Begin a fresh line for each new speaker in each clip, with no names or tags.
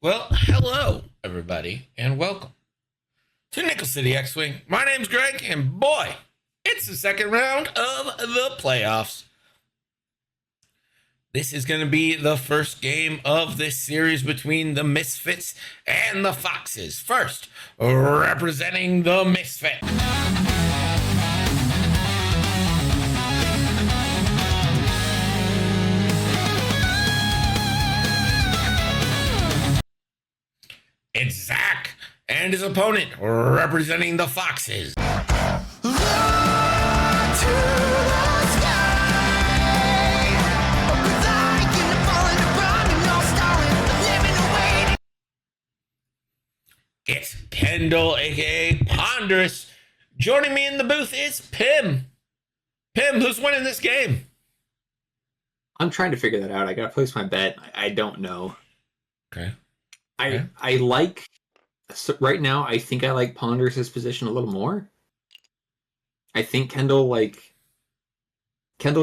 Well, hello, everybody, and welcome to Nickel City X-Wing. My name's Greg, and boy, it's the second round of the playoffs. This is going to be the first game of this series between the Misfits and the Foxes. First, representing the Misfit. It's Zach and his opponent representing the Foxes. It's Kendall, aka Ponderous. Joining me in the booth is Pim. Pim, who's winning this game?
I'm trying to figure that out. I gotta place my bet. I don't know.
Okay.
I like right now. I think I like Ponderous's position a little more. I think Kendall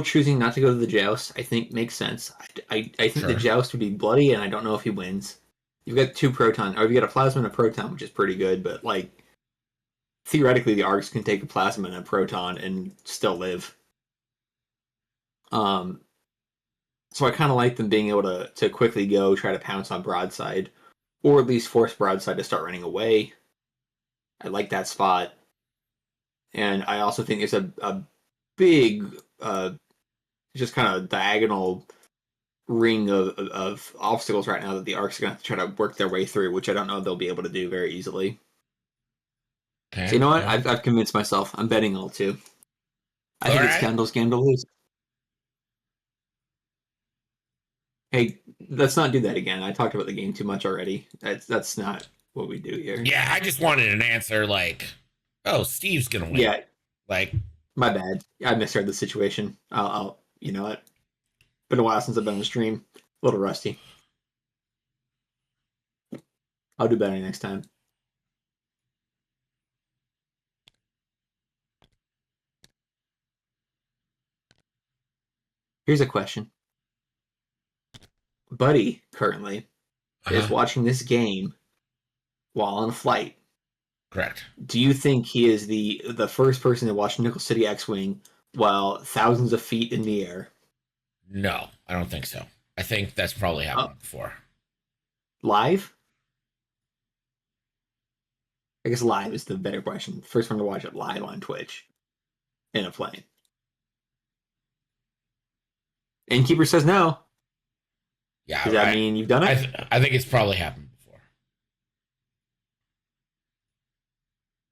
choosing not to go to the joust. I think makes sense. I think
Sure.
the joust would be bloody, and I don't know if he wins. You've got two proton, or you've got a plasma and a proton, which is pretty good. But like theoretically, the arcs can take a plasma and a proton and still live. So I kind of like them being able to quickly go try to pounce on broadside, or at least force broadside to start running away. I like that spot. And I also think it's a big, just kind of diagonal ring of obstacles right now that the arcs are going to have to try to work their way through, which I don't know if they'll be able to do very easily.
Okay.
So you know what? I've convinced myself. I'm betting all two. I think it's Kendall's game to lose. Hey, let's not do that again. I talked about the game too much already. That's not what we do here.
Yeah, I just wanted an answer like, oh, Steve's gonna win.
Yeah.
Like,
my bad. I misread the situation. I'll you know what? Been a while since I've been on the stream. A little rusty. I'll do better next time. Here's a question. Buddy currently is watching this game while on a flight.
Correct.
Do you think he is the first person to watch Nickel City X-Wing while thousands of feet in the air?
No, I don't think so. I think that's probably happened before.
Live? I guess live is the better question. First one to watch it live on Twitch in a plane. Innkeeper says no.
Yeah.
Does that mean you've done it?
I think it's probably happened before.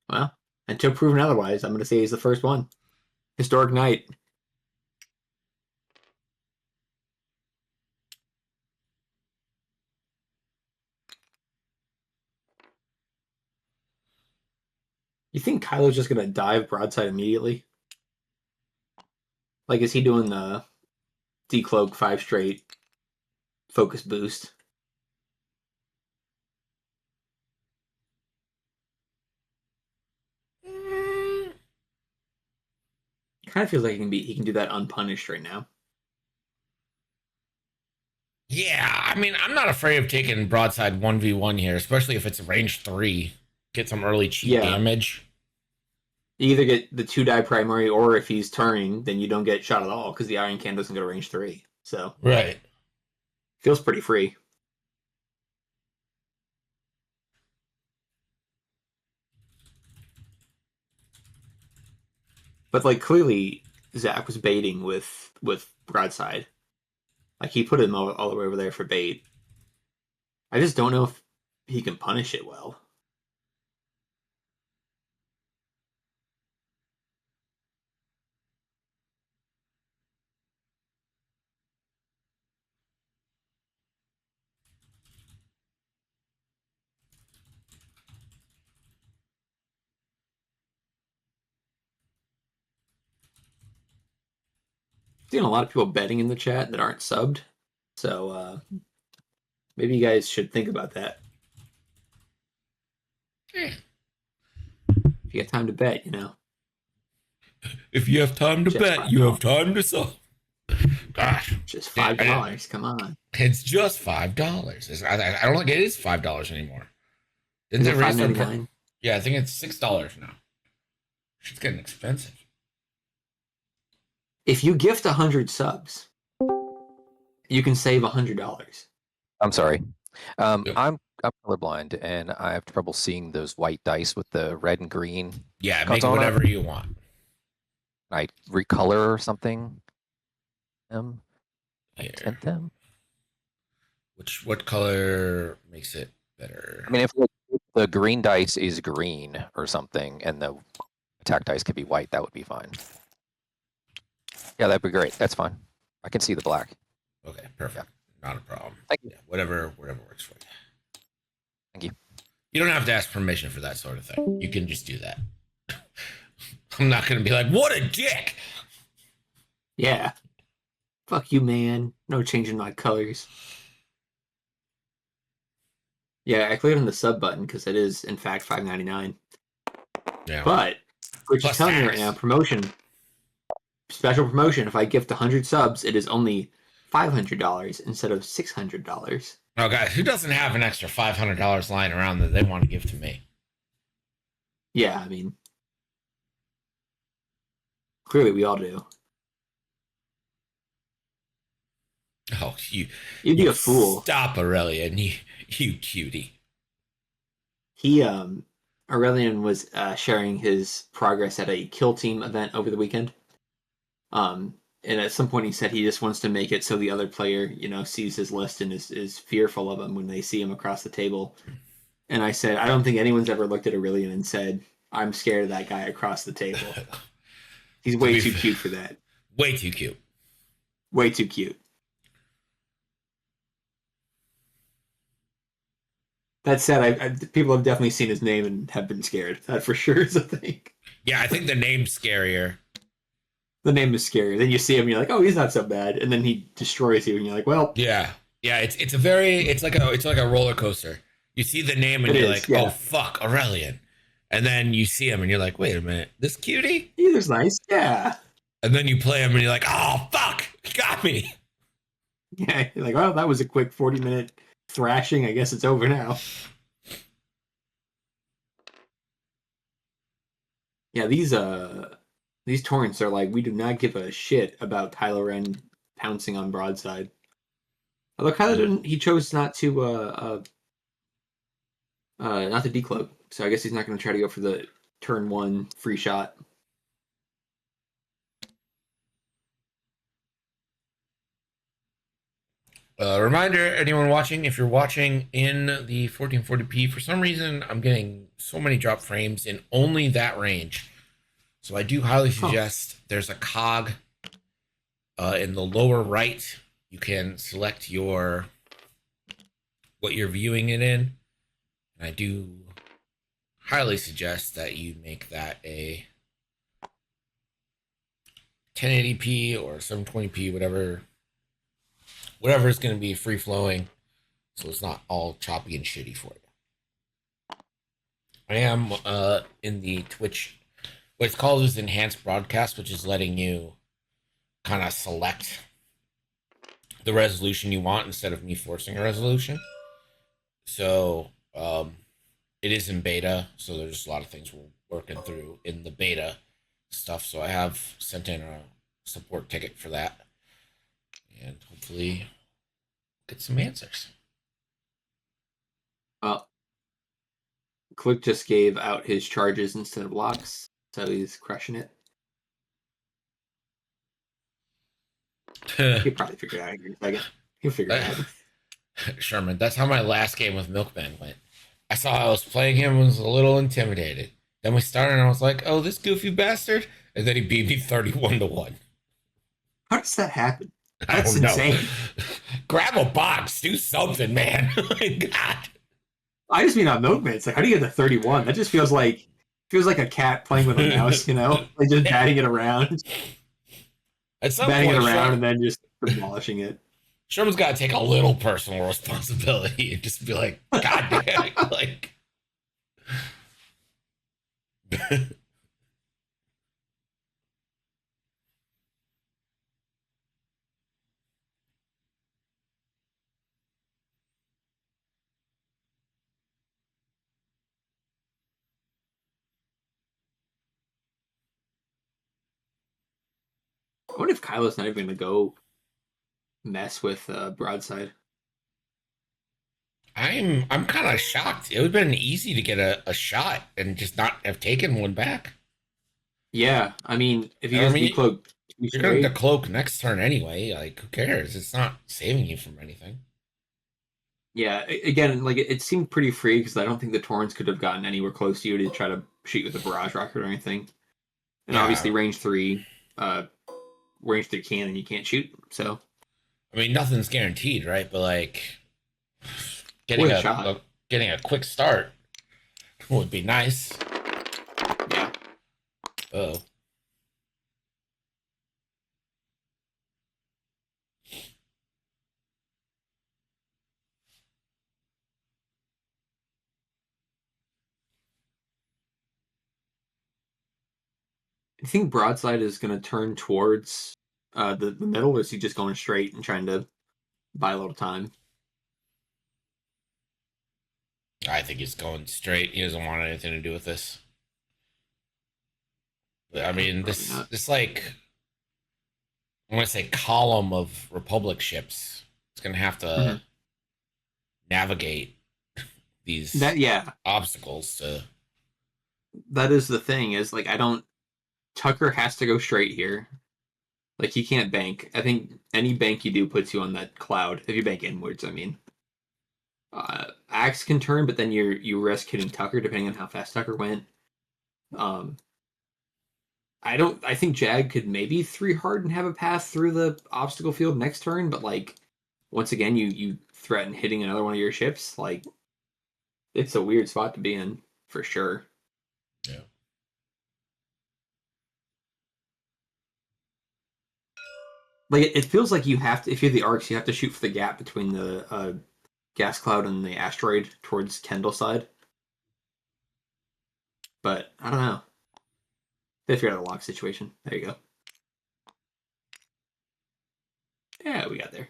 Well, until proven otherwise, I'm going to say he's the first one. Historic night. You think Kylo's just going to dive broadside immediately? Like, is he doing the decloak 5 straight focus boost? Kind of feels like he can do that unpunished right now.
Yeah, I mean, I'm not afraid of taking broadside 1v1 here, especially if it's range 3. Get some early cheap damage.
You either get the 2-die primary, or if he's turning, then you don't get shot at all, because the Iron Can doesn't go to range 3. So
right.
Feels pretty free. But like clearly Zach was baiting with broadside. Like he put him all the way over there for bait. I just don't know if he can punish it well. Seeing a lot of people betting in the chat that aren't subbed. So maybe you guys should think about that. If you got time to bet, you know.
If you have time to bet, you have time to sub. Gosh,
Just
It- I-
$5. Come on.
it's just $5. I don't think it is $5 anymore. Didn't
Is
they
it
raise their
$5.99?
Yeah, I think it's $6 now. It's getting expensive.
If you gift 100 subs, you can save $100.
I'm sorry.
Yep.
I'm colorblind and I have trouble seeing those white dice with the red and green.
Yeah,
Cuts
make
on
whatever you want.
I recolor or something.
Here.
Tint them.
What color makes it better?
I mean, if the green dice is green or something, and the attack dice could be white, that would be fine. Yeah, that'd be great. That's fine. I can see the black.
Okay, perfect. Not a problem.
Thank you.
Yeah, whatever works for you.
Thank you.
You don't have to ask permission for that sort of thing. You can just do that. I'm not going to be like, what a dick.
Yeah. Fuck you, man. No changing my colors. Yeah, I clicked on the sub button because it is, in fact, $5.99.
Yeah.
But, which
Plus
is telling you right
tax.
now, promotion, special promotion, if I gift 100 subs, it is only $500 instead of $600.
Oh, guys, who doesn't have an extra $500 lying around that they want to give to me?
Yeah, I mean, clearly we all do.
Oh,
You'd be a fool.
Stop, Aurelian, you cutie.
He, Aurelian was sharing his progress at a kill team event over the weekend. And at some point he said he just wants to make it so the other player, sees his list and is fearful of him when they see him across the table. And I said, I don't think anyone's ever looked at Aurelian and said, I'm scared of that guy across the table. He's way too cute for that.
Way too cute.
Way too cute. That said, people have definitely seen his name and have been scared. That for sure is a thing.
Yeah, I think the name's scarier.
The name is scary. Then you see him, and you're like, oh, he's not so bad. And then he destroys you, and you're like, well,
Yeah, it's like a roller coaster. You see the name and you're like, oh fuck, Aurelian, and then you see him and you're like, wait a minute, this cutie?
he was nice, yeah.
And then you play him and you're like, oh fuck, he got me.
Yeah, you're like, well, that was a quick 40-minute thrashing. I guess it's over now. Yeah, these torrents are like, we do not give a shit about Kylo Ren pouncing on broadside. Although Kylo didn't, he chose not to decloak, so I guess he's not going to try to go for the turn 1 free shot.
Reminder, anyone watching, if you're watching in the 1440p, for some reason I'm getting so many drop frames in only that range. So I do highly suggest there's a cog in the lower right. You can select what you're viewing it in. And I do highly suggest that you make that a 1080p or 720p, whatever is going to be free flowing, so it's not all choppy and shitty for you. I am in the Twitch, what it's called is enhanced broadcast, which is letting you kind of select the resolution you want instead of me forcing a resolution. So it is in beta, so there's a lot of things we're working through in the beta stuff. So I have sent in a support ticket for that, and hopefully get some answers.
Click just gave out his charges instead of locks, so he's crushing it. He'll probably figure it out here in a second. He'll figure it out.
Sherman, that's how my last game with Milkman went. I was playing him and was a little intimidated. Then we started and I was like, oh, this goofy bastard. And then he beat me 31-1.
How does that happen?
I
That's
don't know.
insane.
Grab a box. Do something, man. Oh my God.
I just mean on Milkman. It's like, how do you get to 31? That just feels like a cat playing with a mouse, like just batting it around.
At some
batting
point,
it around and then just demolishing it.
Sherman's got to take a little personal responsibility and just be like, God damn it. Like,
I wonder if Kylo's not even going to go mess with broadside.
I'm kind of shocked. It would have been easy to get a shot and just not have taken one back.
Yeah, I mean, if he
I
does
mean,
decloak too
you're going to
straight,
cloak next turn anyway. Like, who cares? It's not saving you from anything.
yeah, again, like it seemed pretty free because I don't think the Torrents could have gotten anywhere close to you to try to shoot with a barrage rocket or anything. And obviously,
Yeah.
range 3 cannon you can't shoot. So
I mean, nothing's guaranteed, right? But like, getting
worth a
a,
shot.
a getting a quick start would be nice.
Yeah,
Oh.
I think broadside is going to turn towards the middle, or is he just going straight and trying to buy a little time?
I think he's going straight. He doesn't want anything to do with this. I mean,
Probably not.
this like I want to say column of Republic ships. It's gonna have to
Mhm.
navigate these
Yeah,
obstacles to.
that is the thing. Is like I don't. Tucker has to go straight here. Like he can't bank. I think any bank you do puts you on that cloud. If you bank inwards, I mean. Axe can turn, but then you risk hitting Tucker depending on how fast Tucker went. Um, I think Jag could maybe 3 hard and have a path through the obstacle field next turn, but like once again you threaten hitting another one of your ships. Like it's a weird spot to be in for sure.
Yeah.
Like it feels like you have to, if you're the arcs, you have to shoot for the gap between the gas cloud and the asteroid towards Kendall side. But I don't know. They figured out a lock situation. There you go. Yeah, we got there.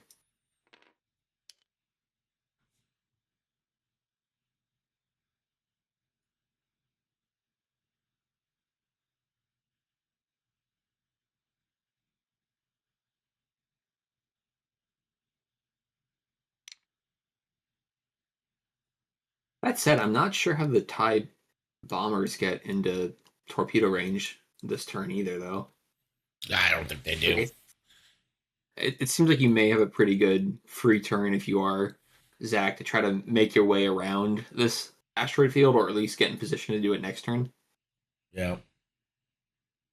That said, I'm not sure how the TIE bombers get into torpedo range this turn either, though.
I don't think they do.
Like, it seems like you may have a pretty good free turn if you are Zach to try to make your way around this asteroid field, or at least get in position to do it next turn.
Yeah.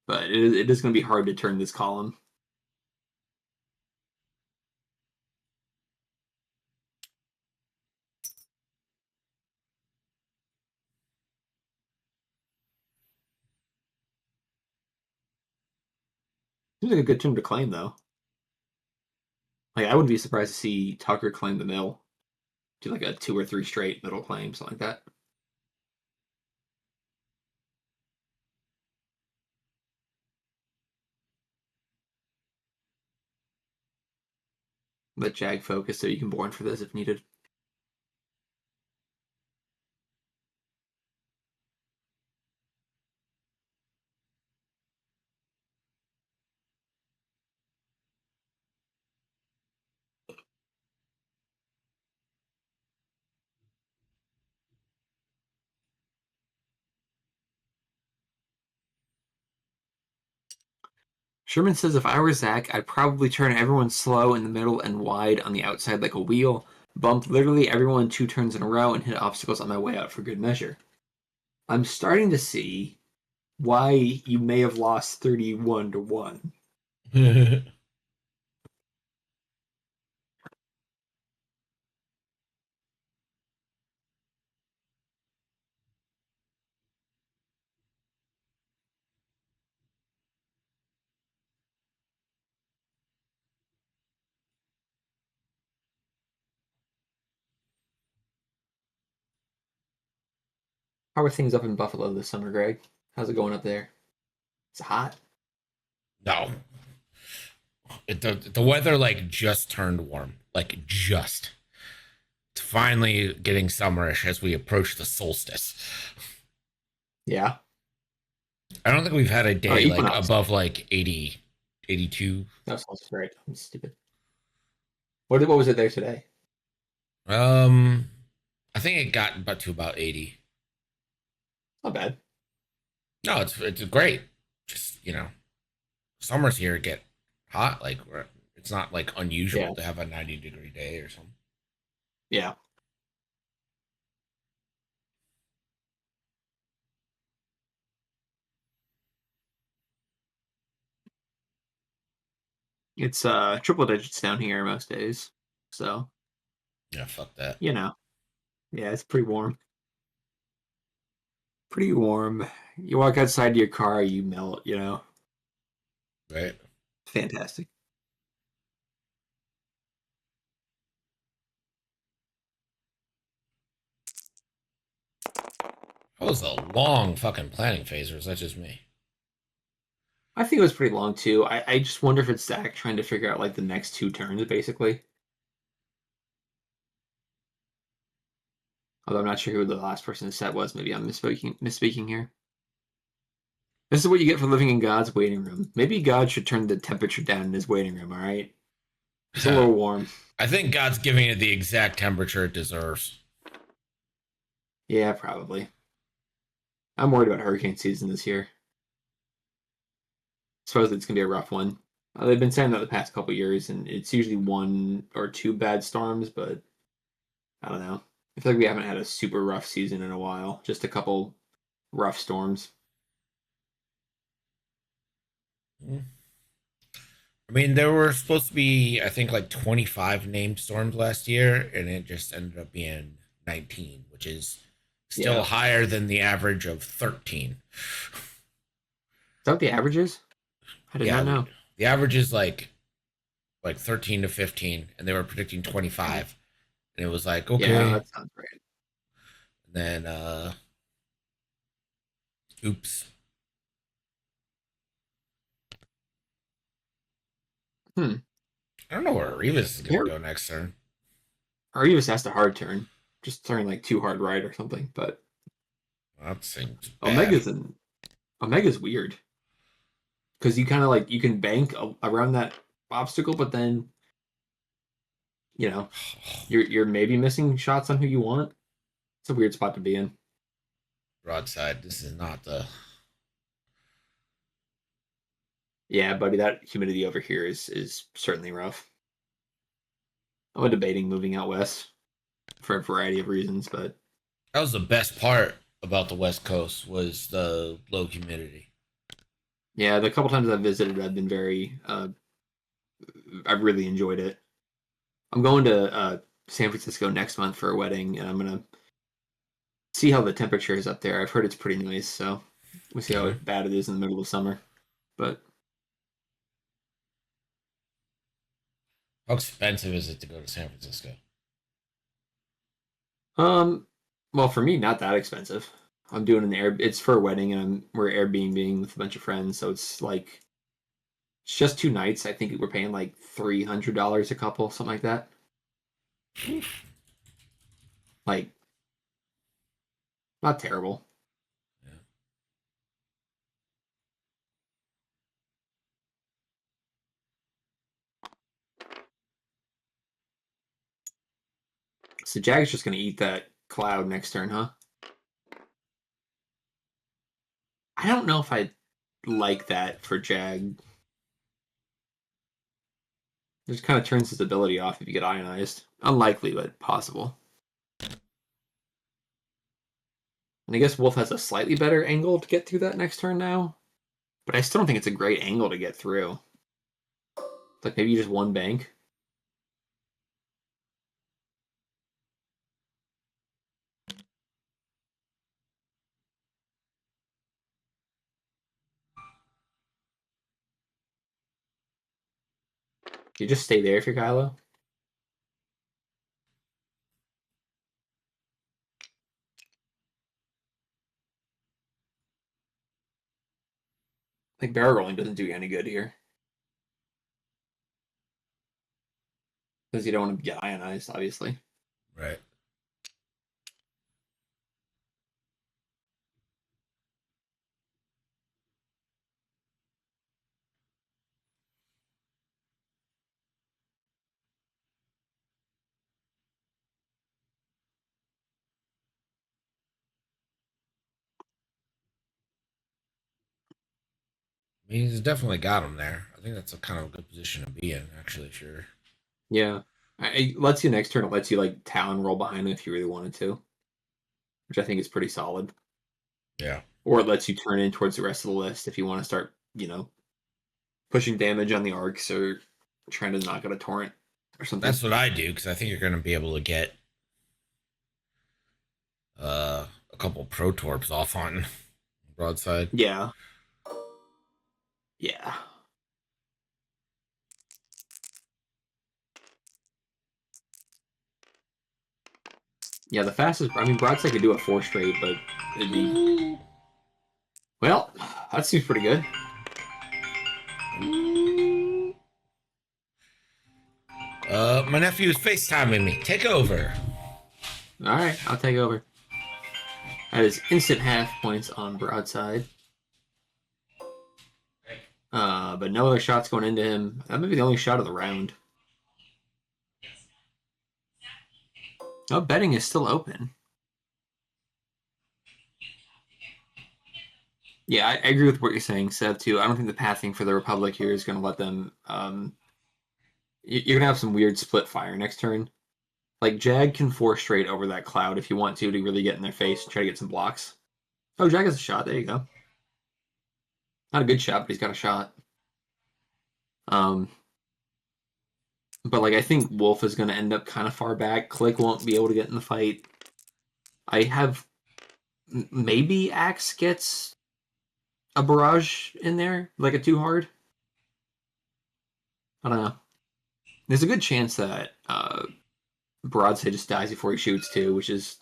But it is going to be hard to turn this column. Seems like a good turn to claim, though. Like I wouldn't be surprised to see Tucker claim the mill, do like a 2 or 3 straight middle claim, something like that. Let Jag focus so you can born for this if needed. Sherman says if I were Zach, I'd probably turn everyone slow in the middle and wide on the outside like a wheel, bump literally everyone 2 turns in a row, and hit obstacles on my way out for good measure. I'm starting to see why you may have lost 31-1. How are things up in Buffalo this summer, Greg? How's it going up there? It's hot.
No. The weather like just turned warm. Like just. It's finally getting summerish as we approach the solstice.
Yeah.
I don't think we've had a day like
Equinox.
above like 80 82.
That's also right. I'm stupid. What was it there today?
I think it got about to about 80.
Not bad.
No, it's great. Just, summers here get hot. Like, it's not like
Yeah.
unusual to have a 90-degree day or something.
Yeah. It's triple digits down here most days. So,
Yeah, fuck that.
you know. Yeah, it's pretty warm. Pretty warm. You walk outside your car, you melt.
Right?
Fantastic.
That was a long fucking planning phase, or is that just me?
I think it was pretty long too. I just wonder if it's Zach trying to figure out like the next two turns, basically. Although I'm not sure who the last person to set was. Maybe I'm misspeaking here. This is what you get for living in God's waiting room. Maybe God should turn the temperature down in his waiting room, all right? It's a little warm.
I think God's giving it the exact temperature it deserves.
Yeah, probably. I'm worried about hurricane season this year. Supposedly it's going to be a rough one. They've been saying that the past couple years, and it's usually one or two bad storms, but I don't know. I feel like we haven't had a super rough season in a while. Just a couple rough storms.
I mean, there were supposed to be, I think, like 25 named storms last year, and it just ended up being 19, which is still
Yeah.
higher than the average of 13.
Is that what the average is? I did
Yeah,
not know.
the average is like 13 to 15, and they were predicting 25, and it was like,
Yeah,
okay.
that sounds right.
And then oops.
Hmm.
I don't know where Revis is gonna
Here,
go next turn.
Arivas has a hard turn. Just turn like too hard right or something. But
That seems bad.
Omega's an Omega's weird because you kind of like you can bank around that obstacle, but then you're maybe missing shots on who you want. It's a weird spot to be in.
Broadside. This is not the.
Yeah, buddy, that humidity over here is certainly rough. I'm debating moving out west for a variety of reasons, but
That was the best part about the West Coast was the low humidity.
yeah, the couple times I've visited, I've been I've really enjoyed it. I'm going to San Francisco next month for a wedding, and I'm gonna see how the temperature is up there. I've heard it's pretty nice, so we'll see how bad it is in the middle of summer. But
How expensive is it to go to San Francisco?
um, well, for me, not that expensive. I'm doing an air. It's for a wedding, and we're Airbnb with a bunch of friends, so it's just 2 nights. I think we're paying like $300 a couple, something like that. Like, not terrible.
Yeah.
So Jag's just gonna eat that cloud next turn, huh? I don't know if I like that for Jag. It just kind of turns his ability off if you get ionized. Unlikely, but possible. And I guess Wolf has a slightly better angle to get through that next turn now. But I still don't think it's a great angle to get through. Like maybe just one bank. You just stay there if you're Kylo. Like barrel rolling doesn't do you any good here. Because you don't want to get ionized, obviously.
Right. mean, he's definitely got him there. I think that's a kind of good position to be in, actually. Sure.
Yeah. It lets you next turn. It lets you like Talon roll behind him if you really wanted to, which I think is pretty solid.
Yeah.
Or it lets you turn in towards the rest of the list if you want to start, pushing damage on the arcs or trying to knock out a torrent or something.
That's what I do because I think you're going to be able to get a couple pro torps off on broadside.
Yeah. Yeah. Yeah, the fastest. I mean, broadside could do a 4 straight, but it'd be. Well, that seems pretty good.
My nephew is FaceTiming me. Take over.
All right, I'll take over. That is instant half points on broadside. But no other shots going into him. That may be the only shot of the round. Oh, betting is still open. Yeah, I agree with what you're saying, Seb, too. I don't think the pathing for the Republic here is going to let them... you're going to have some weird split fire next turn. Like, Jag can 4 straight over that cloud if you want to really get in their face and try to get some blocks. Oh, Jag has a shot. There you go. Not a good shot, but he's got a shot. But like I think Wolf is going to end up kind of far back. Click won't be able to get in the fight. I have maybe Axe gets a barrage in there, like a too hard. I don't know. There's a good chance that Broadside just dies before he shoots too, which is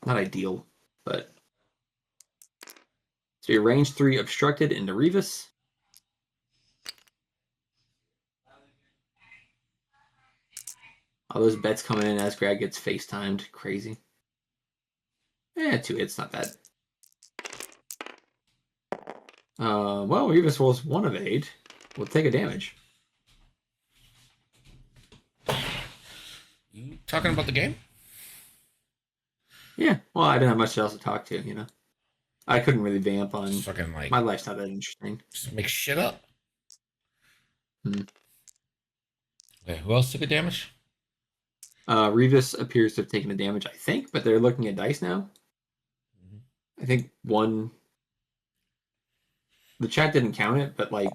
not ideal. But so your range 3 obstructed into Revis. All those bets coming in as Greg gets FaceTimed. Crazy. 2 hits, not bad. Well, Revis rolls 1 evade. We'll take a damage.
You talking about the game?
Yeah. Well, I didn't have much else to talk to, I couldn't really vamp on...
Just fucking like...
My life's not that interesting.
Just make shit up.
Hmm.
Okay, who else took a damage?
Revis appears to have taken a damage, I think, but they're looking at dice now. I think one... The chat didn't count it, but, like...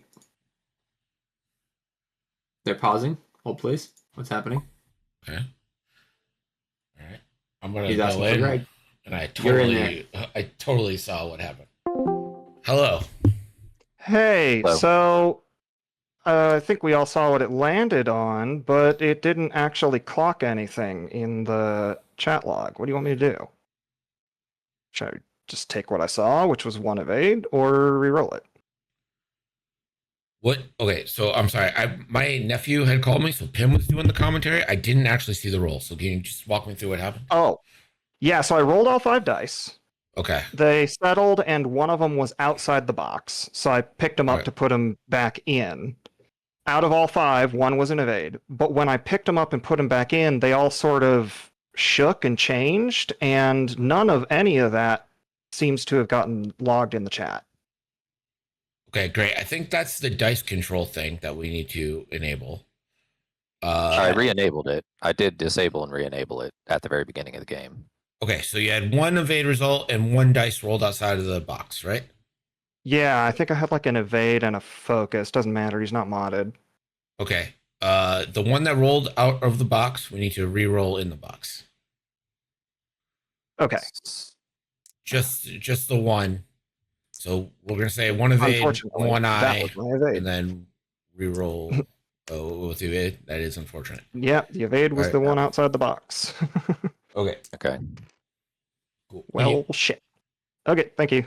They're pausing. Hold, please. What's happening?
Okay. All right. I'm going to
He's
go
asking for
in,
Greg.
and I
You're in
totally saw what happened. Hello.
Hey,
Hello.
so I think we all saw what it landed on, but it didn't actually clock anything in the chat log. What do you want me to do? Should I just take what I saw, which was 1 evade, or re-roll it?
What? Okay, so I'm sorry. My nephew had called me, so Pim was doing the commentary. I didn't actually see the roll, so can you just walk me through what happened?
Oh, yeah, so I rolled all 5 dice.
Okay.
They settled, and one of them was outside the box, so I picked them up
Right.
to put them back in. Out of all 5, 1 was an evade. But when I picked them up and put them back in, they all sort of shook and changed, and none of any of that seems to have gotten logged in the chat.
Okay, great. I think that's the dice control thing that we need to enable.
I re-enabled it. I did disable and re-enable it at the very beginning of the game.
Okay, so you had 1 evade result and 1 dice rolled outside of the box, right?
Yeah, I think I had like an evade and a focus. Doesn't matter, he's not modded.
Okay. The one that rolled out of the box, we need to re-roll in the box.
Okay.
Just the one. So we're gonna say 1 evade,
Unfortunately,
1
that
eye,
was my evade.
and then re-roll. Oh, with the evade, that is unfortunate.
Yeah, the evade was
Right.
the one outside the box.
Okay,
Okay.
cool.
Well, shit. Okay, thank you.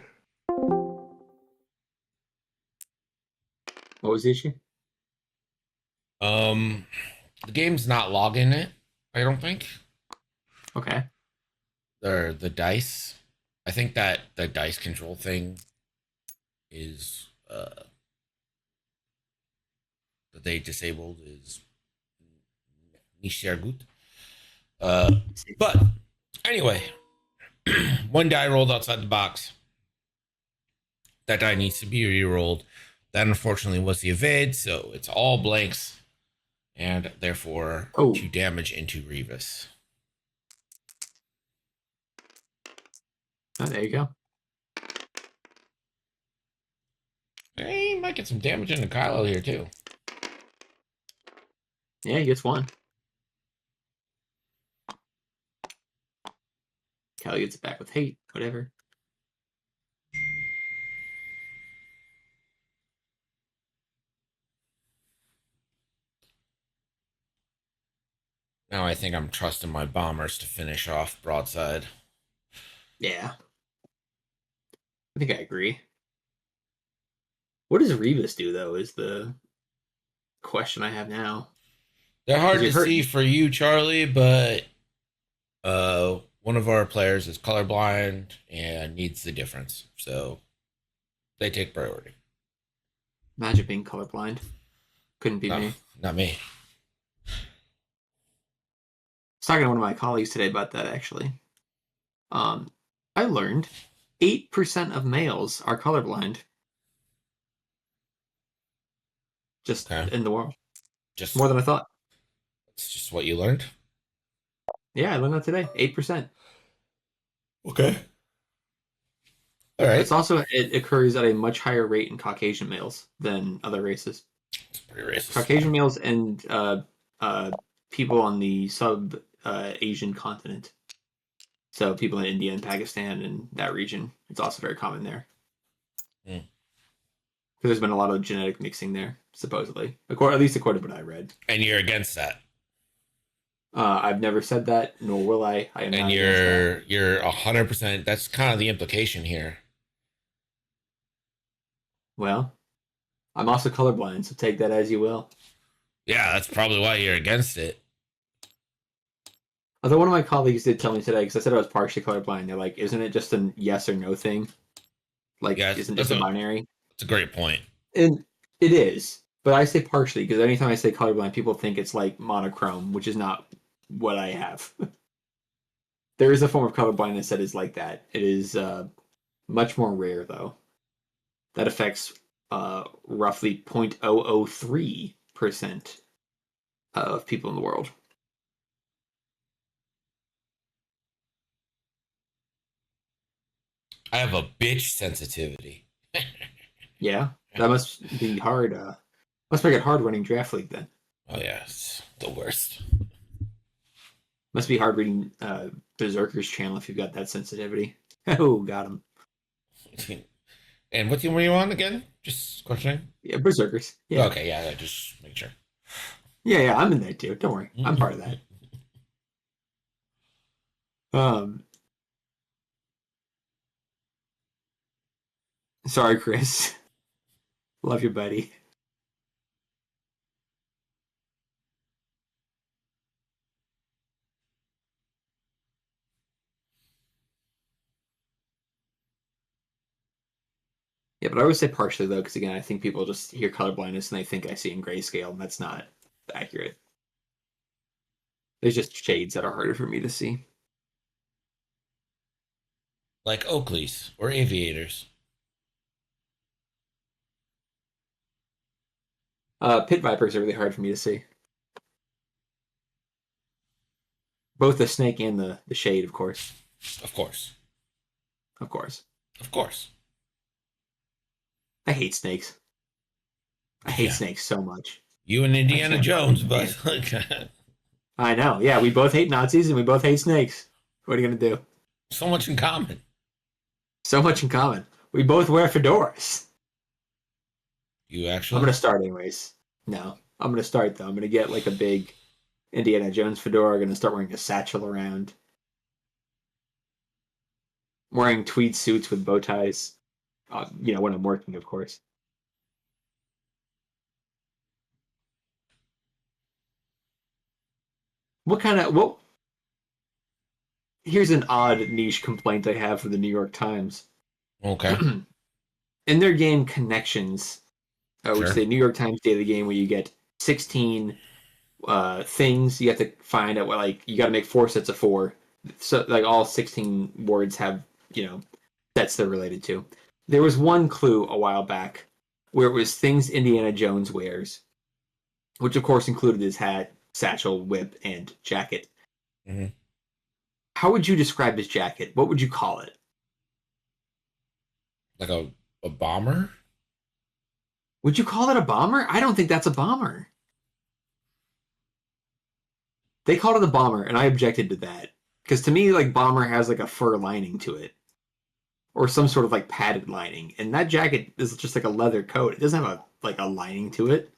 What was the issue?
The game's not logging it. I don't think.
Okay.
Or the dice. I think that the dice control thing is that they disabled is nicht sehr gut. But anyway, 1 die rolled outside the box. That die needs to be re-rolled. That unfortunately was the evade, so it's all blanks, and therefore
Oh.
2 damage into Revis.
Oh, there you go.
Hey, you might get some damage into Kylo here too.
Yeah, he gets 1. Kelly gets it back with hate, whatever.
Now I think I'm trusting my bombers to finish off broadside.
Yeah. I think I agree. What does Revis do, though, is the question I have now.
They're hard
'Cause
to
you're hurting.
see for you, Charlie, but one of our players is colorblind and needs the difference, so they take priority.
Imagine being colorblind. Couldn't be
No,
me.
not me.
I was talking to one of my colleagues today about that, actually. I learned 8% of males are colorblind. Just
Okay.
in the world.
Just
More than I thought.
it's just what you learned.
Yeah, I learned that today. 8%.
Okay. All right.
It's also, it occurs at a much higher rate in Caucasian males than other races.
It's pretty racist.
Caucasian males and people on the Asian continent. So people in India and Pakistan and that region, it's also very common there.
Hmm.
Because there's been a lot of genetic mixing there, supposedly. At least according to what I read.
And you're against that.
I've never said that, nor will I. I am
And
not against
you're 100%. That's kind of the implication here.
that. Well, I'm also colorblind, so take that as you will.
Yeah, that's probably why you're against it.
Although one of my colleagues did tell me today, because I said I was partially colorblind, they're like, isn't it just a yes or no thing? Like,
Yeah,
isn't it just a binary?
It's a great point.
And it is, but I say partially, because anytime I say colorblind, people think it's like monochrome, which is not what I have. There is a form of colorblindness that is like that. It is much more rare, though. That affects roughly 0.003% of people in the world.
I have a bitch sensitivity.
Yeah, that must be hard. Must make it hard running Draft League then.
Oh yeah, it's the worst.
Must be hard reading Berserker's channel if you've got that sensitivity. Oh, got him.
And what team were you on again? Just questioning.
Yeah, Berserkers. Yeah.
Okay, yeah, just make sure.
Yeah, I'm in there too. Don't worry, I'm part of that. Sorry, Chris. Love you, buddy. Yeah, but I always say partially though, because again, I think people just hear colorblindness and they think I see in grayscale, and that's not accurate. There's just shades that are harder for me to see.
Like Oakleys or aviators.
Pit vipers are really hard for me to see. Both the snake and the shade, of course.
Of course.
Of course.
Of course.
I hate snakes. I hate
Yeah.
snakes so much.
You and Indiana
can't
Jones,
stand
but
I know. Yeah, we both hate Nazis and we both hate snakes. What are you going to do?
so much in common.
So much in common. We both wear fedoras.
You
I'm
actually?
going to start anyways. No, I'm going to start though. I'm going to get like a big Indiana Jones fedora. I'm going to start wearing a satchel around. Wearing tweed suits with bow ties. When I'm working, of course. Here's an odd niche complaint I have for the New York Times.
Okay.
In their game Connections, which
Sure.
is the New York Times daily game where you get 16 things you have to find out. Like you got to make 4 sets of 4. So like all 16 words have sets they're related to. There was one clue a while back where it was things Indiana Jones wears, which of course included his hat, satchel, whip, and jacket.
Mm-hmm.
How would you describe his jacket? What would you call it?
Like a bomber?
Would you call it a bomber? I don't think that's a bomber. They called it a bomber, and I objected to that. Because to me, like, bomber has like a fur lining to it. Or some sort of like padded lining. And that jacket is just like a leather coat. It doesn't have a lining to it.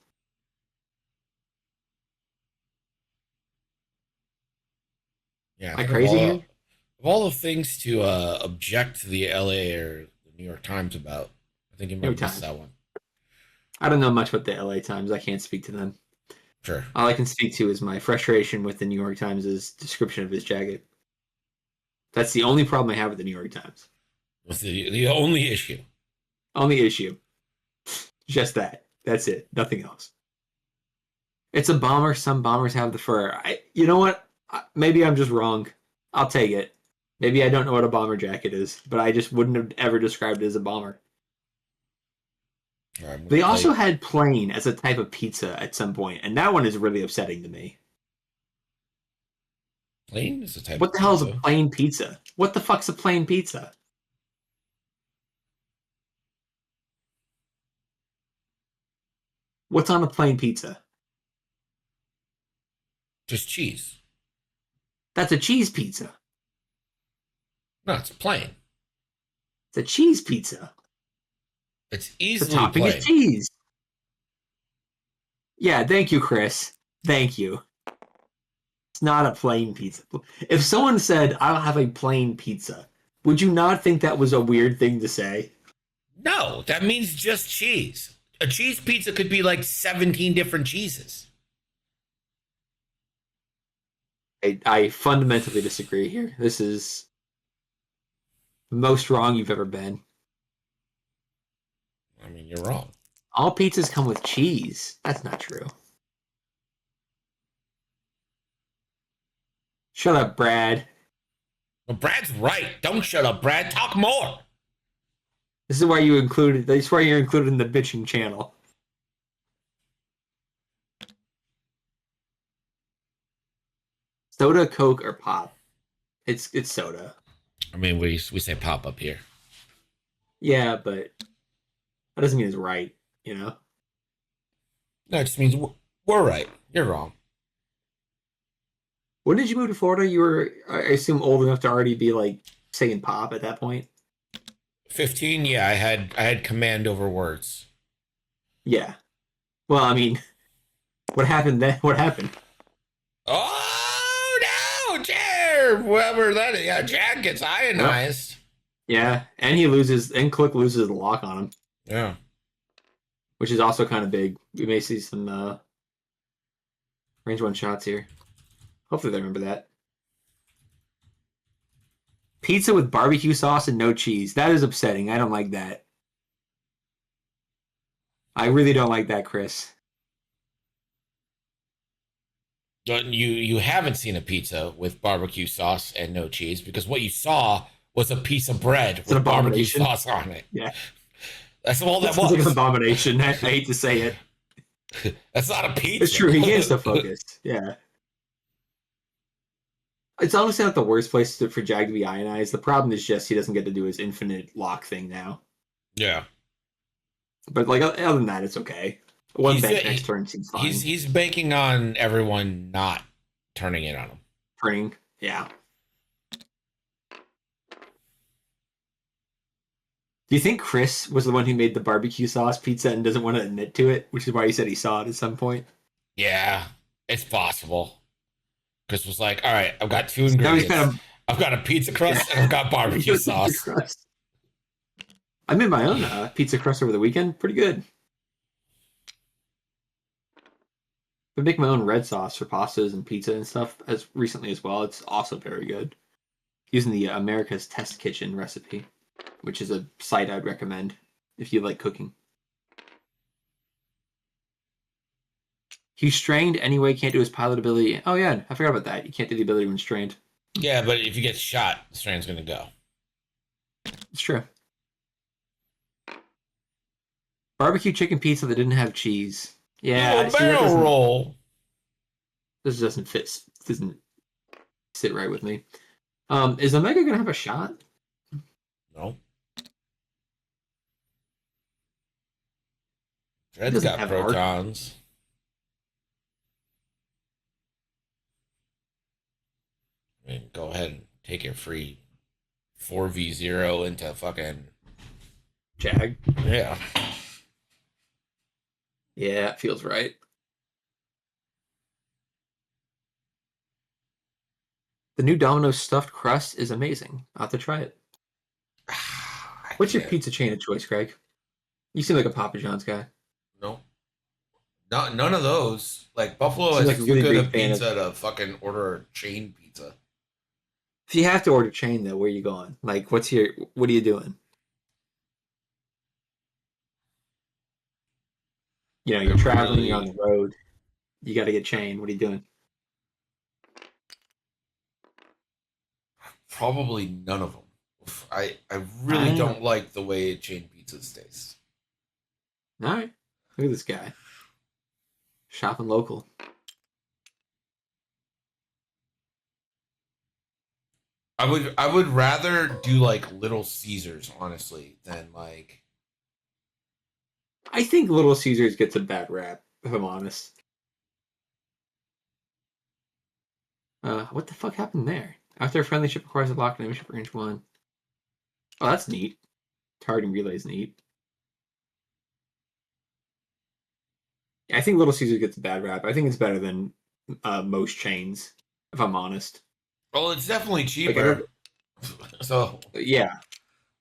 Yeah.
Am I crazy here?
Of all the things to object to the LA or the New York Times about, I think you
New York
might miss
Times.
that one.
I don't know much about the LA Times. I can't speak to them.
Sure.
All I can speak to is my frustration with the New York Times' description of his jacket. That's the only problem I have with the New York Times.
What's the only issue?
Only issue. Just that. That's it. Nothing else. It's a bomber. Some bombers have the fur. You know what? Maybe I'm just wrong. I'll take it. Maybe I don't know what a bomber jacket is, but I just wouldn't have ever described it as a bomber.
Right,
They also had plain as a type of pizza at some point, and that one is really upsetting to me.
Plain is a type.
What the hell is a plain pizza? What the fuck's a plain pizza? What's on a plain pizza?
Just cheese.
That's a cheese pizza.
No, it's plain.
It's a cheese pizza.
It's
The
easily
topping
plain.
is cheese. Yeah, thank you, Chris. Thank you. It's not a plain pizza. If someone said, I'll have a plain pizza, would you not think that was a weird thing to say?
No, that means just cheese. A cheese pizza could be like 17 different cheeses.
I fundamentally disagree here. This is the most wrong you've ever been.
I mean, you're wrong.
All pizzas come with cheese. That's not true. Shut up, Brad.
Well, Brad's right. Don't shut up, Brad. Talk more.
This is why you included. This is why you're included in the bitching channel. Soda, Coke, or pop? It's soda.
I mean, we say pop up here.
Yeah, but that doesn't mean it's right. You know.
No, it just means we're right. You're wrong.
When did you move to Florida? You were, I assume, old enough to already be like saying pop at that point.
15. Yeah, I had command over words.
Yeah. Well, I mean, what happened then? What happened?
Oh no, Jared! Whoever that is, yeah, Jared gets ionized.
Yeah, and he loses, and Click loses the lock on him,
Yeah.
which is also kind of big. We may see some range one shots here. Hopefully they remember that. Pizza with barbecue sauce and no cheese. That is upsetting. I don't like that. I really don't like that, Chris.
But you haven't seen a pizza with barbecue sauce and no cheese because what you saw was a piece of bread
an
with barbecue
abomination.
sauce on it.
Yeah.
That's all that
Sounds like an
was.
abomination. I hate to say it.
That's not a pizza.
It's true. He is so focused. Yeah. It's honestly not the worst place for Jag to be ionized. The problem is just he doesn't get to do his infinite lock thing now.
Yeah.
But like other than that, it's okay. One bank next turn seems fine.
He's banking on everyone not turning it on him.
Turning, yeah. Do you think Chris was the one who made the barbecue sauce pizza and doesn't want to admit to it, which is why he said he saw it at some point?
Yeah, it's possible. Chris was like, all right, I've got two ingredients. I've got a pizza crust and I've got barbecue sauce.
I made my own pizza crust over the weekend. Pretty good. I make my own red sauce for pastas and pizza and stuff as recently as well. It's also very good. Using the America's Test Kitchen recipe, which is a site I'd recommend if you like cooking. He's strained anyway, can't do his pilot ability. Oh yeah, I forgot about that. You can't do the ability when strained.
Yeah, but if you get shot, the strain's going to go.
It's true. Barbecue chicken pizza that didn't have cheese. Yeah,
Yo,
see, that
barrel
doesn't,
roll.
this doesn't fit. Doesn't sit right with me. Is Omega gonna have a shot?
No.
He
Dread's
doesn't
got
have arc.
protons. I mean, go ahead and take your free 4v0 into fucking.
Jag.
Yeah.
Yeah, it feels right. The new Domino's stuffed crust is amazing. I'll have to try it. What's your pizza chain of choice, Craig? You seem like a Papa John's guy.
No. None of those. Like, Buffalo
Seems
is
like a
too
really
good a
big fan of-
pizza to fucking order a chain pizza.
If you have to order chain though, where are you going? Like, what are you doing? You know, you're traveling, you're on the road. You got to get chain. What are you doing?
Probably none of them. I really
I
don't like the way chain pizzas taste.
All right. Look at this guy. Shopping local.
I would rather do like Little Caesars, honestly, than like.
I think Little Caesars gets a bad rap, if I'm honest. What the fuck happened there? After a friendly ship requires a lock and ship range 1. Oh, that's neat. Targeting relay is neat. I think Little Caesars gets a bad rap. I think it's better than most chains, if I'm honest.
Well, it's definitely cheaper. So
Yeah,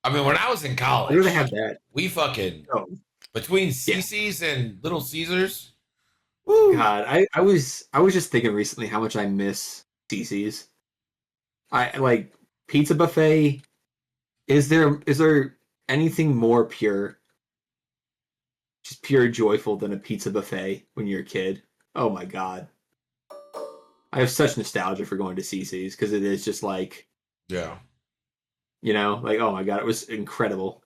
I mean, when I was in college,
where do they have that?
we fucking
Oh,
between
Yeah.
CC's and Little Caesars.
woo. God, I was just thinking recently how much I miss CC's. I like pizza buffet. Is there anything more pure, just pure joyful than a pizza buffet when you're a kid? Oh my God. I have such nostalgia for going to CC's because it is just like,
Yeah.
like, oh my God, it was incredible.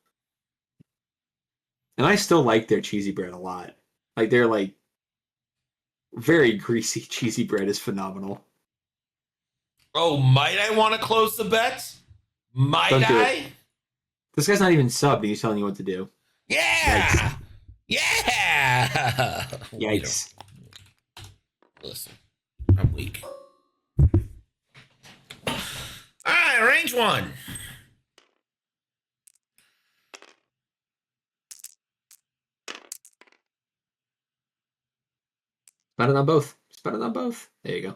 And I still like their cheesy bread a lot. Like, they're like very greasy cheesy bread is phenomenal.
Oh, might I want to close the bets? Might
Don't do
I?
it. This guy's not even subbed and he's telling you what to do.
Yeah. Yeah.
Yikes.
Listen, I'm weak. All right, range 1.
Spend it on both. Spend it on both. There you go.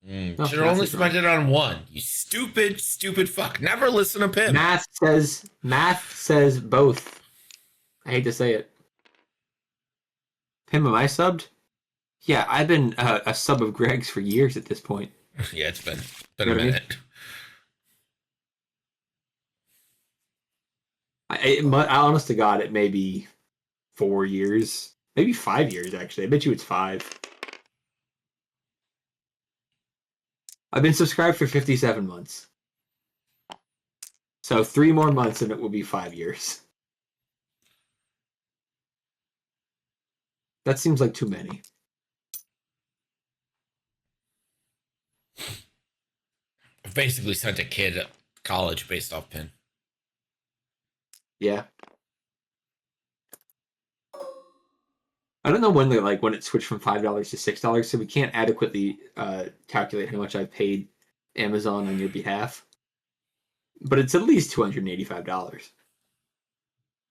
No,
Should have
math
only
is
spent
wrong.
it on one. You stupid fuck. Never listen to Pim.
Math says both. I hate to say it. Pim, am I subbed? Yeah, I've been a sub of Greg's for years at this point.
Yeah, it's been
You know
a
what I mean?
minute.
I honest to God, it may be 4 years, maybe 5 years actually. I bet you it's 5. I've been subscribed for 57 months. So 3 more months and it will be 5 years. That seems like too many.
I've basically sent a kid to college based off Pin.
Yeah. I don't know when when it switched from $5 to $6, so we can't adequately calculate how much I've paid Amazon on your behalf. But it's at least $285.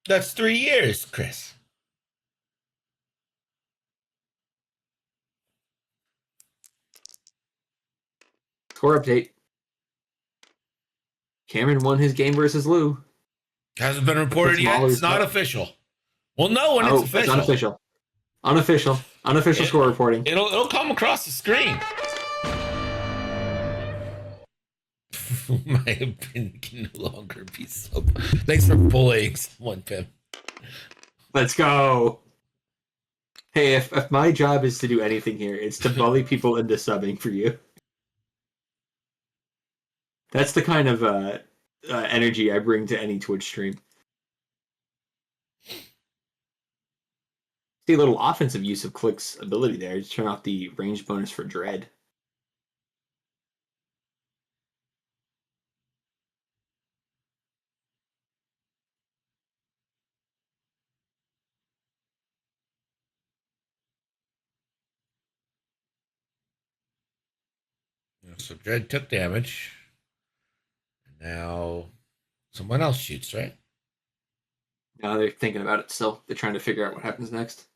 That's 3 years, Chris.
Score update. Cameron won his game versus Lou.
Hasn't been reported yet. It's not official. We'll know when it's official.
It's unofficial. Unofficial score reporting.
It'll come across the screen. My opinion can no longer be so. Thanks for bullying someone, Pim.
Let's go. Hey, if my job is to do anything here, it's to bully people into subbing for you. That's the kind of energy I bring to any Twitch stream. See a little offensive use of Click's ability there. Just turn off the range bonus for Dread.
So Dread took damage. And now someone else shoots, right?
Now they're thinking about it still. They're trying to figure out what happens next.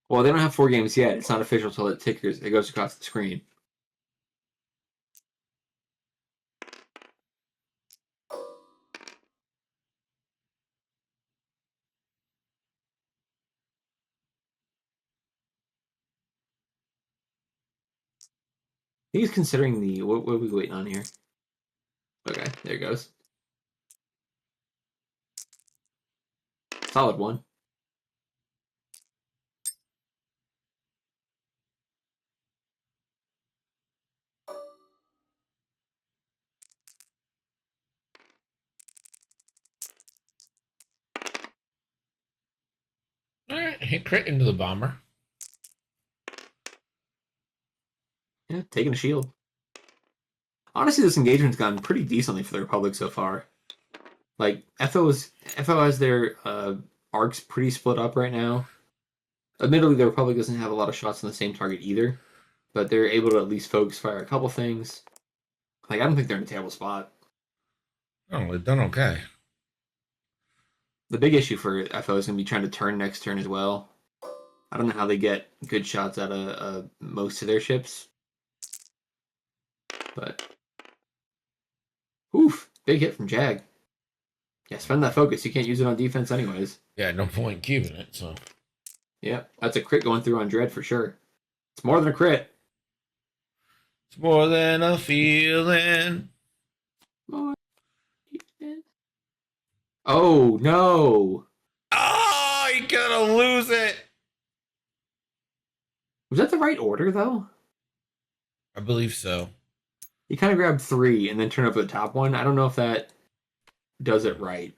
Well, they don't have 4 games yet. It's not official until it tickers. It goes across the screen. I think he's considering the... What are we waiting on here? Okay, there it goes. Solid one.
All right, hit crit into the bomber.
Yeah, taking a shield. Honestly, this engagement's gone pretty decently for the Republic so far. Like, FO has their arcs pretty split up right now. Admittedly, the Republic doesn't have a lot of shots on the same target either, but they're able to at least focus fire a couple things. Like, I don't think they're in a terrible spot.
Oh, they've done okay.
The big issue for FO is going to be trying to turn next turn as well. I don't know how they get good shots out of most of their ships. But, oof, big hit from Jag. Yeah, spend that focus. You can't use it on defense anyways.
Yeah, no point keeping it, so.
Yeah, that's a crit going through on Dread for sure. It's more than a crit.
It's more than a feeling.
Oh, no.
Oh, you're gonna lose it.
Was that the right order, though?
I believe so.
You kind of grabbed 3 and then turn over the top one. I don't know if that does it right.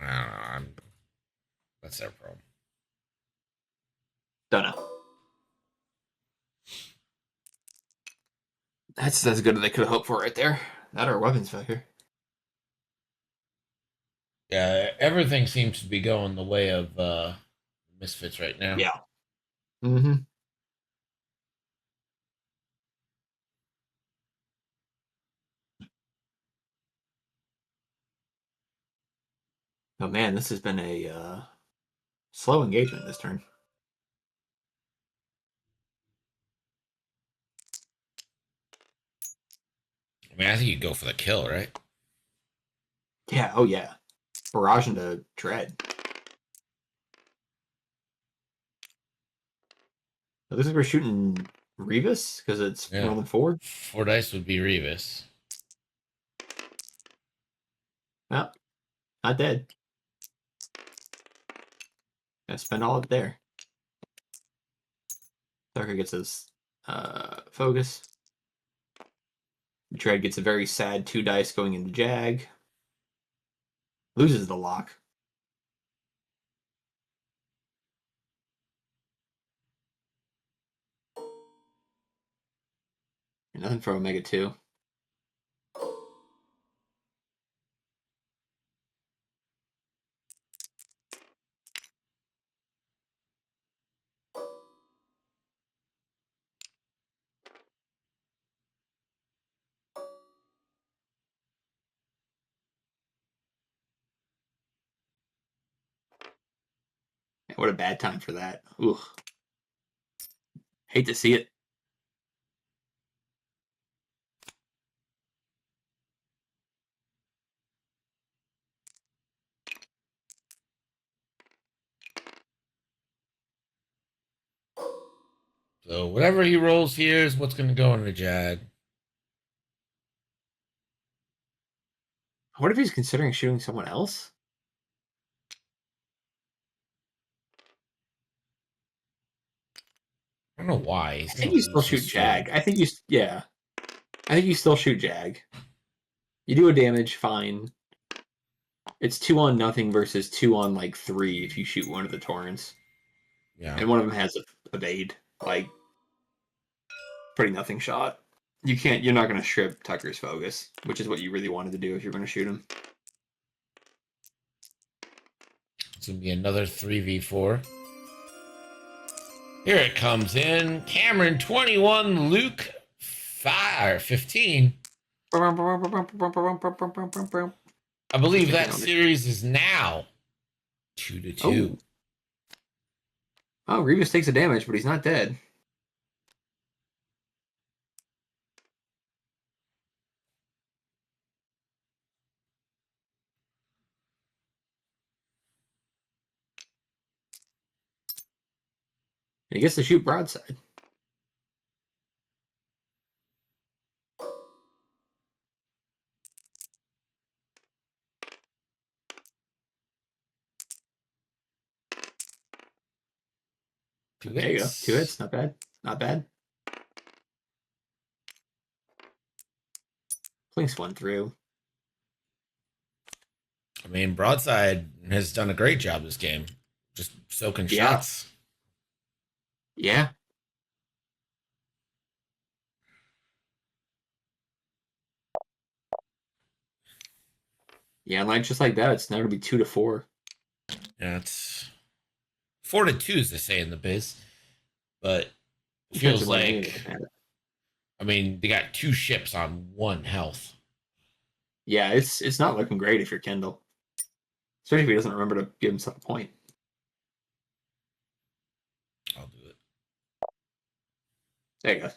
I don't know. That's their problem.
Don't know. That's as good as they could have hoped for right there. That or weapons failure.
Yeah, everything seems to be going the way of Misfits right now.
Yeah. Mm-hmm. Oh man, this has been a slow engagement this turn.
I mean, I think you go for the kill, right?
Yeah, oh yeah. Barrage into Dread. So this is we're shooting Revis because it's
Yeah.
rolling 4.
4 dice would be Revis.
Well, not dead. Gonna spend all of it there. Tucker gets his focus. Dread gets a very sad 2 dice going into Jag. Loses the lock. Nothing for Omega 2. What a bad time for that. Ooh. Hate to see it.
So whatever he rolls here is what's going to go into Jag.
What if he's considering shooting someone else?
I don't know why. He's
I think
gonna
you still
lose
shoot
his
Jag.
sword.
I think you, yeah. I think you still shoot Jag. You do a damage, fine. It's 2-on-0 versus 2-on-3 if you shoot one of the torrents.
Yeah.
And one of them has evade. Like, pretty nothing shot. You're not going to strip Tucker's focus, which is what you really wanted to do if you're going to shoot him.
It's gonna be another 3v4. Here it comes in. Cameron 21, Luke 15. I believe that series is now 2-2.
Oh, Revis takes a damage, but he's not dead. He gets to shoot broadside.
Two
There you go.
hits.
2 hits. Not bad. Not bad. Plinks 1 through.
I mean, Broadside has done a great job this game. Just soaking
Yeah.
shots.
Yeah. Yeah, and like just like that, it's now gonna be 2-4.
Yeah, it's 4-2, as they say in the biz. But it
Depends
feels
on when you're
like,
looking at it.
I mean, they got 2 ships on 1 health.
Yeah, it's not looking great if you're Kendall. Especially if he doesn't remember to give himself a point.
I'll do it.
There you go.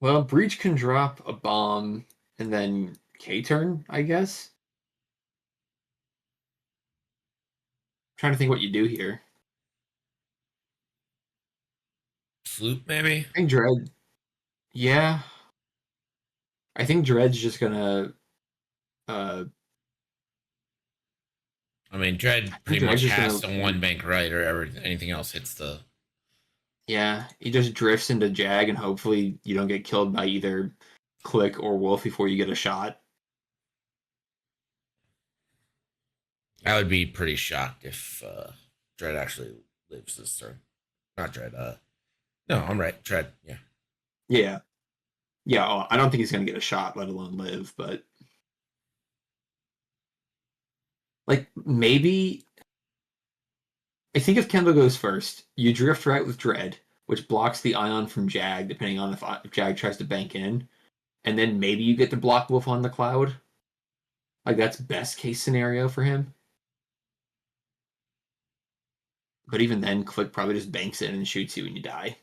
Well, Breach can drop a bomb and then K-turn, I guess. Trying to think what you do here.
Sloop, maybe?
I think Dread. Yeah. I think Dread's just gonna
I mean, Dread pretty
Dred's
much
just
has
gonna
to 1 bank right, or anything else hits the.
yeah, he just drifts into Jag and hopefully you don't get killed by either Click or Wolf before you get a shot.
I would be pretty shocked if Dread actually lives this turn. Not Dread. No, I'm right. Dread. Yeah.
Yeah. Yeah, I don't think he's gonna get a shot, let alone live, but like maybe I think if Kendall goes first, you drift right with Dread, which blocks the Ion from Jag, depending on if Jag tries to bank in, and then maybe you get to block Wolf on the cloud. Like that's best case scenario for him. But even then, Click probably just banks in and shoots you and you die.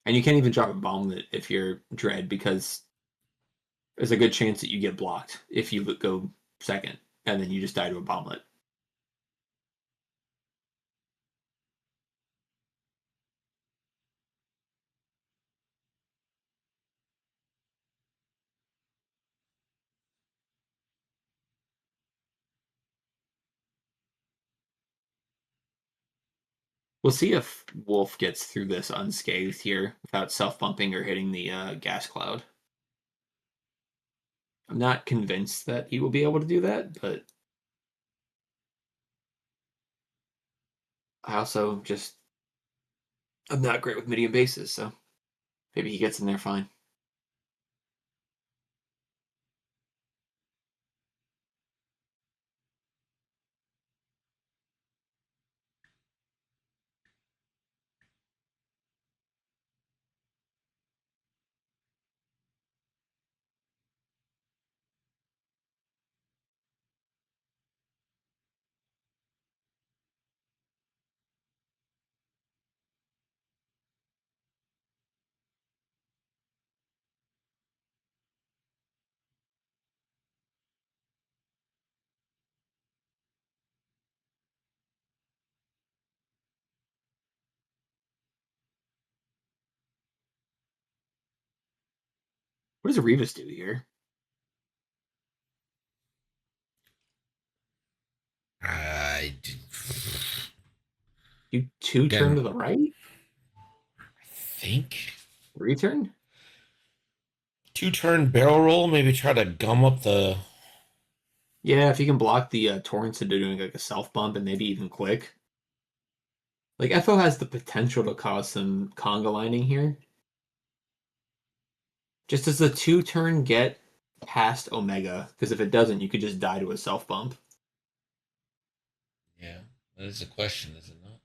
And you can't even drop a bomblet if you're Dread because there's a good chance that you get blocked if you go second and then you just die to a bomblet. We'll see if Wolf gets through this unscathed here without self-bumping or hitting the gas cloud. I'm not convinced that he will be able to do that, but I also just I'm not great with medium bases, so maybe he gets in there fine. What does Revis do here? You 2-turn to the right?
I think
3-turn?
2-turn barrel roll. Maybe try to gum up the.
Yeah, if you can block the torrents into doing like a self bump and maybe even click. Like FO has the potential to cause some conga lining here. Just as the 2-turn get past Omega, because if it doesn't, you could just die to a self bump.
Yeah, that is a question, is it not?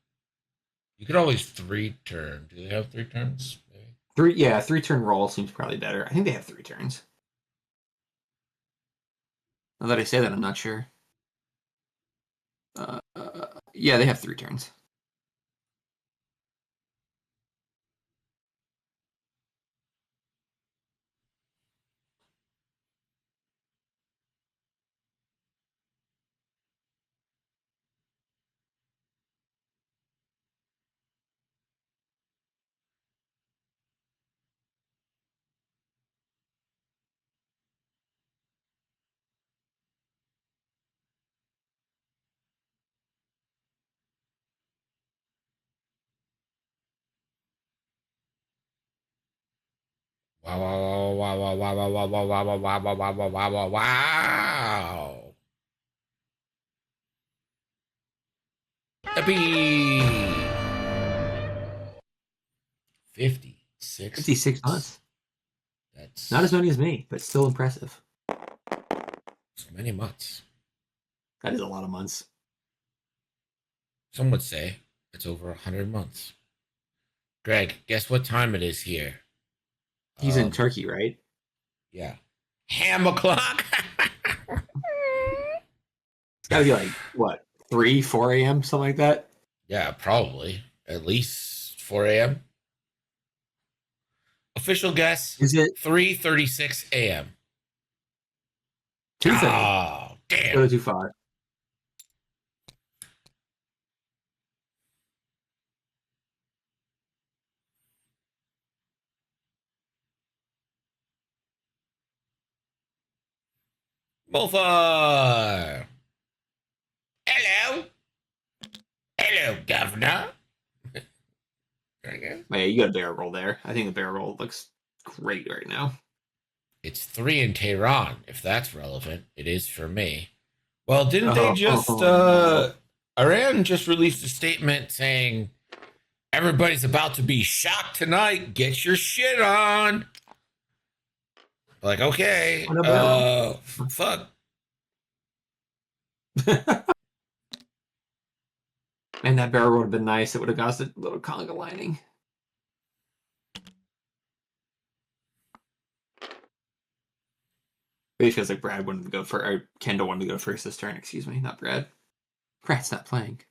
You could always 3-turn. Do they have 3 turns? Maybe.
3-turn roll seems probably better. I think they have 3 turns. Now that I say that, I'm not sure. Yeah, they have 3 turns.
Wow! Wow! Wow! Wow! Wow! Wow! Wow! Wow! Wow! Wow! Wow! Wow! Wow! Wow! Wow! Wow! Happy 56.
56 months.
That's
Not as many as me, but still impressive.
so many months.
That is a lot of months.
Some would say it's over 100 months. Greg, guess what time it is here?
He's in Turkey, right?
Yeah. Ham o'clock.
It's got to be like, what, 3, 4 a.m., something like that?
Yeah, probably. At least 4 a.m. Official guess
Is it
3:36 a.m.
2:30?
Oh,
Go
damn.
too far.
Mulfar. Hello. Hello, Governor.
Oh, yeah, you got a barrel roll there. I think the barrel roll looks great right now.
It's 3 in Tehran, if that's relevant. It is for me. Well, didn't they just Iran just released a statement saying everybody's about to be shocked tonight. Get your shit on. Like, okay.
On a barrel.
Fuck.
And that barrel would have been nice. It would have caused a little conga lining. It feels like Brad wanted to go for, or Kendall wanted to go first this turn. Excuse me, not Brad. Brad's not playing.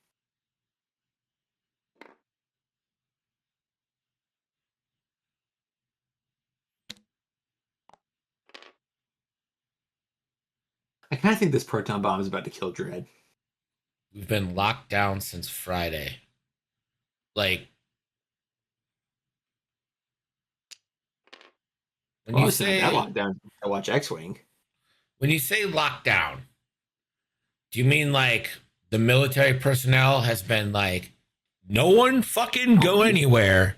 I kind of think this proton bomb is about to kill Dread.
We've been locked down since Friday. Like, when you say
that lockdown, I watch X-Wing.
When you say lockdown, do you mean like the military personnel has been like, no one fucking go anywhere,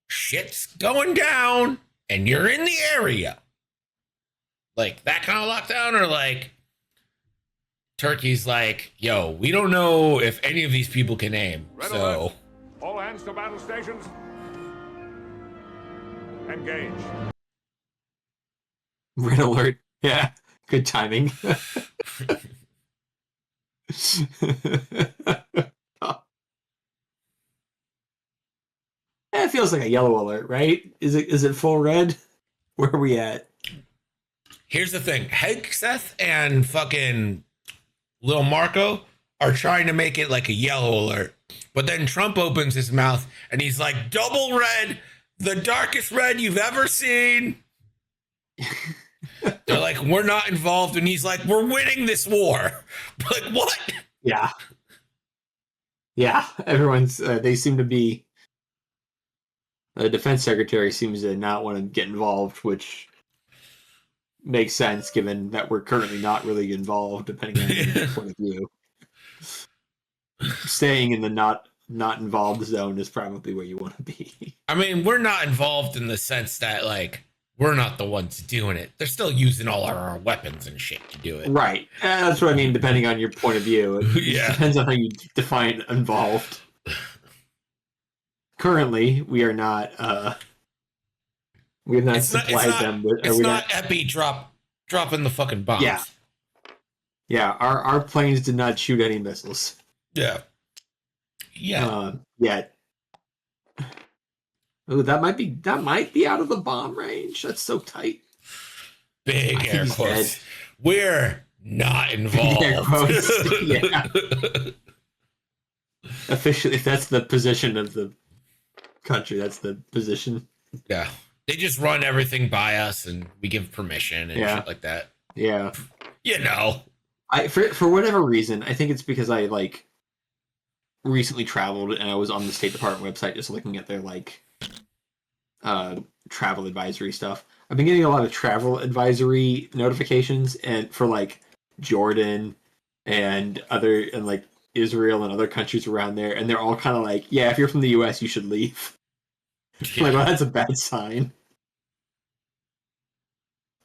shit's going down, and you're in the area? Like that kind of lockdown, or like Turkey's like, yo, we don't know if any of these people can aim.
Red
So
alert. All hands to battle stations. Engage.
Red alert. Yeah, good timing. It feels like a yellow alert, right? Is it full red? Where are we at?
here's the thing. Hegseth and fucking Lil Marco are trying to make it like a yellow alert. But then Trump opens his mouth and he's like, double red, the darkest red you've ever seen. They're like, we're not involved. And he's like, we're winning this war. Like, what?
Yeah. Yeah, everyone's, they seem to be, the defense secretary seems to not want to get involved, which makes sense given that we're currently not really involved, depending on your point of view. Staying in the not not involved zone is probably where you want to be.
I mean, we're not involved in the sense that like we're not the ones doing it. They're still using all our weapons and shit to do it.
Right. That's what I mean, depending on your point of view. It
Yeah.
depends on how you define involved. Currently, we are not we have not supplied them with
it's not Epi dropping the fucking bombs.
Yeah. Yeah, our planes did not shoot any missiles.
Yeah. Yeah.
Yet. Oh, that might be out of the bomb range. That's so tight.
Big
I think
air
he's
quotes.
dead.
We're not involved.
Air quotes, yeah. Officially, if that's the position of the country, that's the position.
Yeah. They just run everything by us and we give permission and shit like that.
Yeah.
You know.
For whatever reason, I think it's because I like recently traveled and I was on the State Department website just looking at their like travel advisory stuff. I've been getting a lot of travel advisory notifications and for like Jordan and like Israel and other countries around there, and they're all kind of like, yeah, if you're from the US, you should leave.
Yeah.
Like, well, that's a bad sign.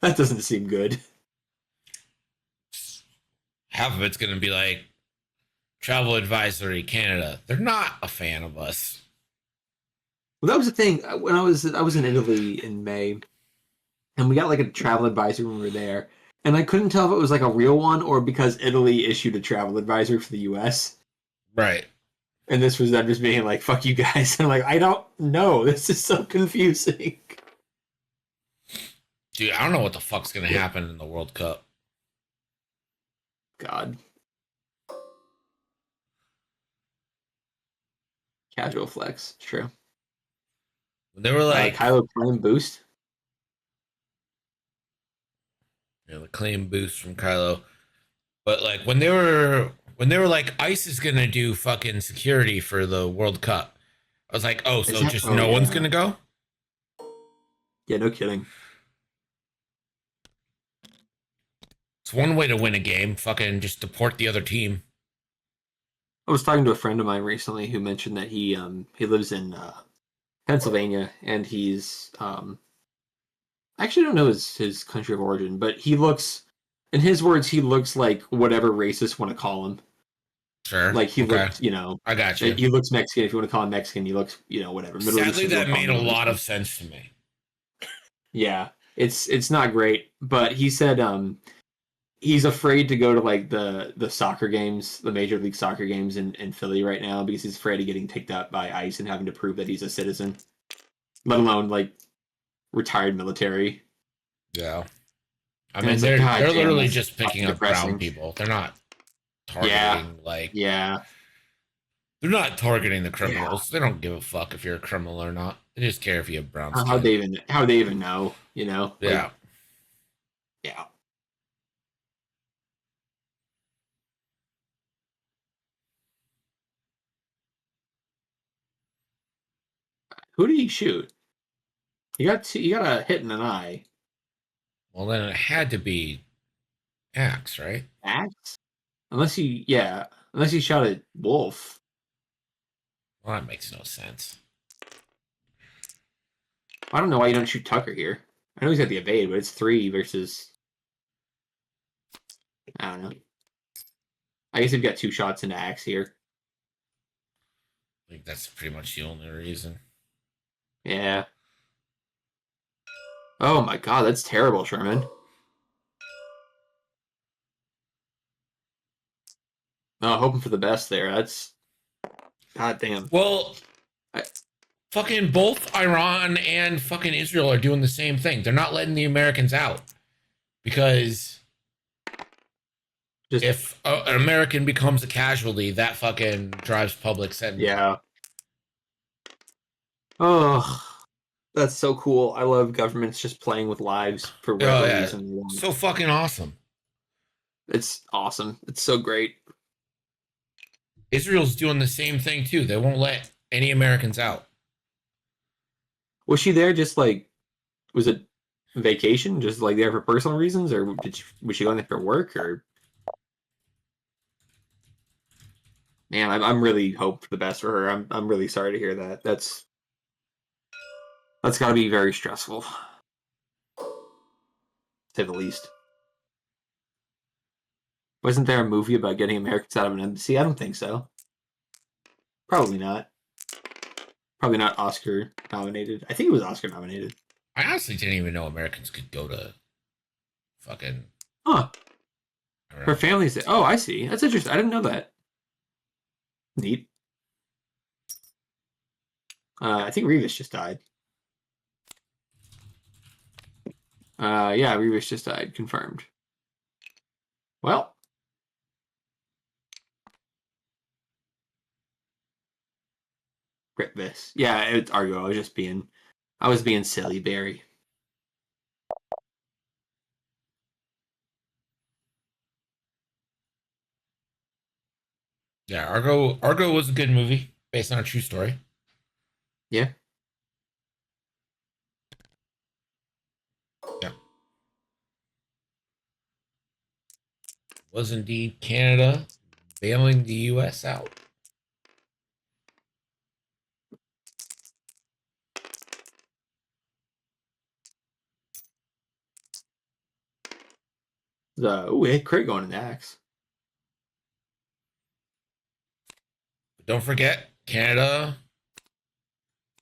That doesn't seem good.
Half of it's going to be like travel advisory Canada. They're not a fan of us.
Well, that was the thing when I was in Italy in May, and we got like a travel advisory when we were there, and I couldn't tell if it was like a real one or because Italy issued a travel advisory for the US.
Right.
And this was them just being like, "Fuck you guys," and I'm like, I don't know. This is so confusing.
Dude, I don't know what the fuck's going to happen in the World Cup.
God. Casual flex, it's true.
They were like,
Kylo claim boost.
the claim boost from Kylo. But like when they were like ICE is gonna do fucking security for the World Cup, I was like, oh, so just no one's gonna go?
Yeah, no kidding.
It's one way to win a game. Fucking just deport the other team.
I was talking to a friend of mine recently who mentioned that he lives in Pennsylvania, and he's I actually don't know his country of origin, but he looks, in his words, he looks like whatever racists want to call him.
Sure.
Like he looks,
I got you.
He looks Mexican. If you want to call him Mexican, he looks, whatever. Middle
Sadly,
Eastern,
that made a
Middle
lot of
Eastern.
sense to me.
Yeah, it's not great, but he said he's afraid to go to like the soccer games, the Major League Soccer games in Philly right now because he's afraid of getting picked up by ICE and having to prove that he's a citizen, let alone like retired military.
Yeah. I
And
mean,
it's like,
they're
God damn,
literally
that's
just picking
fucking
up brown
depressing.
people. They're not targeting
Yeah.
they're not targeting the criminals. They don't give a fuck if you're a criminal or not. They just care if you have brown skin.
How they even know, Like,
Yeah.
yeah. Who did he shoot? He got a hit in an eye.
Well, then it had to be Axe, right?
Axe? Unless he shot at Wolf.
Well, that makes no sense.
I don't know why you don't shoot Tucker here. I know he's got the evade, but it's 3 versus. I don't know. I guess he's got 2 shots into Axe here.
I think that's pretty much the only reason.
Yeah. Oh my god, that's terrible, Sherman. Oh, hoping for the best there. That's. God damn.
Well, fucking both Iran and fucking Israel are doing the same thing. They're not letting the Americans out because if an American becomes a casualty, that fucking drives public sentiment.
Yeah. Oh, that's so cool. I love governments just playing with lives for whatever reason they want.
So fucking awesome.
It's awesome. It's so great.
Israel's doing the same thing too. They won't let any Americans out.
Was she there just like, was it vacation? Just like there for personal reasons? Or was she going there for work? Or Man, I'm really hoping for the best for her. I'm really sorry to hear that. That's got to be very stressful, to say the least. Wasn't there a movie about getting Americans out of an embassy? I don't think so. Probably not. Probably not Oscar nominated. I think it was Oscar nominated.
I honestly didn't even know Americans could go to fucking.
Huh.
I don't
Her
know.
family's there. Oh, I see. That's interesting. I didn't know that. Neat. I think Revis just died. Yeah, Revis just died. Confirmed. Well. Rip this. Yeah, it's Argo. I was being silly, Barry.
Yeah, Argo was a good movie based on a true story.
Yeah.
Yeah. Was indeed Canada bailing the US out.
We had crit going in the axe.
But don't forget, Canada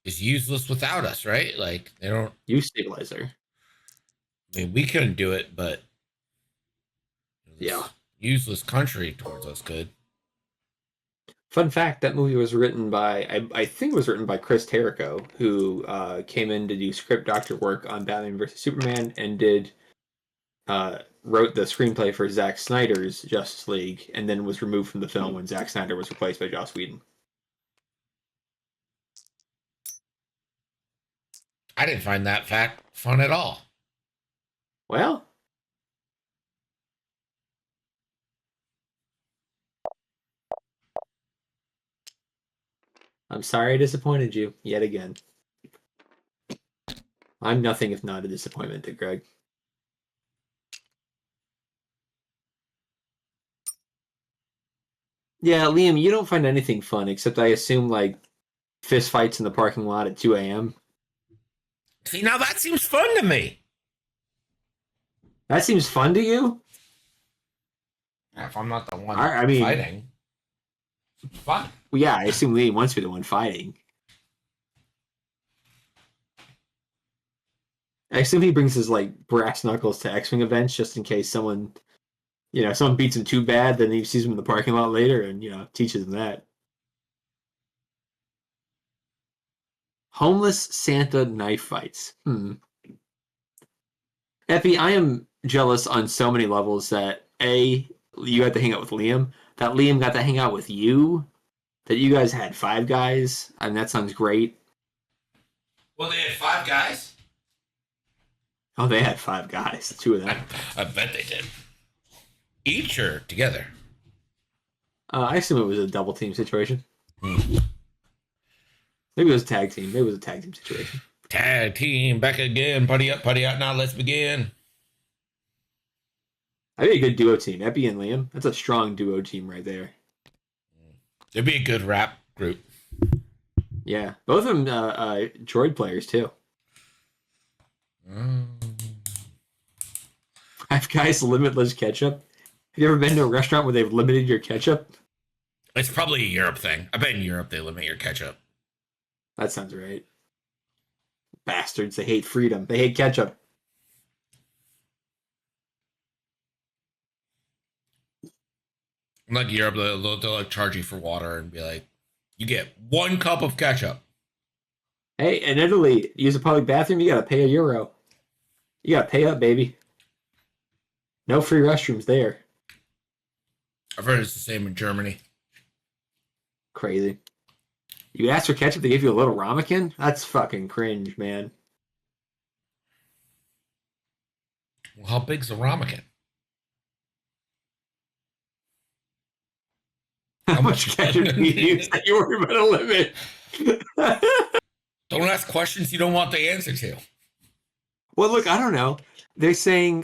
is useless without us, right? Like they don't.
Use stabilizer.
I mean, we couldn't do it, but this
Yeah.
useless country towards us could.
Fun fact: that movie was written by I think it was written by Chris Terrico, who came in to do script doctor work on Batman vs Superman and wrote the screenplay for Zack Snyder's Justice League, and then was removed from the film when Zack Snyder was replaced by Joss Whedon.
I didn't find that fact fun at all.
Well, I'm sorry I disappointed you yet again. I'm nothing if not a disappointment to Greg. Yeah, Liam, you don't find anything fun except I assume like fist fights in the parking lot at 2 a.m.
See, now that seems fun to me.
That seems fun to you?
If I'm not the one
I mean-
fighting, it's fun.
Well, yeah, I assume Liam wants to be the one fighting. I assume he brings his like brass knuckles to X-Wing events just in case someone beats him too bad, then he sees him in the parking lot later and teaches him that. Homeless Santa knife fights. Epi, I am jealous on so many levels that A, you got to hang out with Liam, that Liam got to hang out with you, that you guys had 5 guys. I mean, that sounds great.
Well, they had 5 guys.
Oh, they had 5 guys, the 2 of them.
I bet they did. Each or together?
I assume it was a double team situation. Maybe it was a tag team. Maybe it was a tag team situation.
Tag team, back again. Party up, party out. Now let's begin.
That'd be a good duo team. Epi and Liam. That's a strong duo team right there.
It'd be a good rap group.
Yeah. Both of them droid players, too. 5 guys, limitless ketchup. Have you ever been to a restaurant where they've limited your ketchup?
It's probably a Europe thing. I bet in Europe they limit your ketchup.
That sounds right. Bastards. They hate freedom. They hate ketchup.
Like Europe, they'll like charge you for water and be like, you get 1 cup of ketchup.
Hey, in Italy, use a public bathroom, you gotta pay €1. You gotta pay up, baby. No free restrooms there.
I've heard it's the same in Germany.
Crazy. You ask for ketchup, they give you a little ramekin? That's fucking cringe, man.
Well, how big's the ramekin?
How much ketchup do you use that you worry about a limit?
Don't ask questions you don't want the answer to.
Well, look, I don't know. They're saying,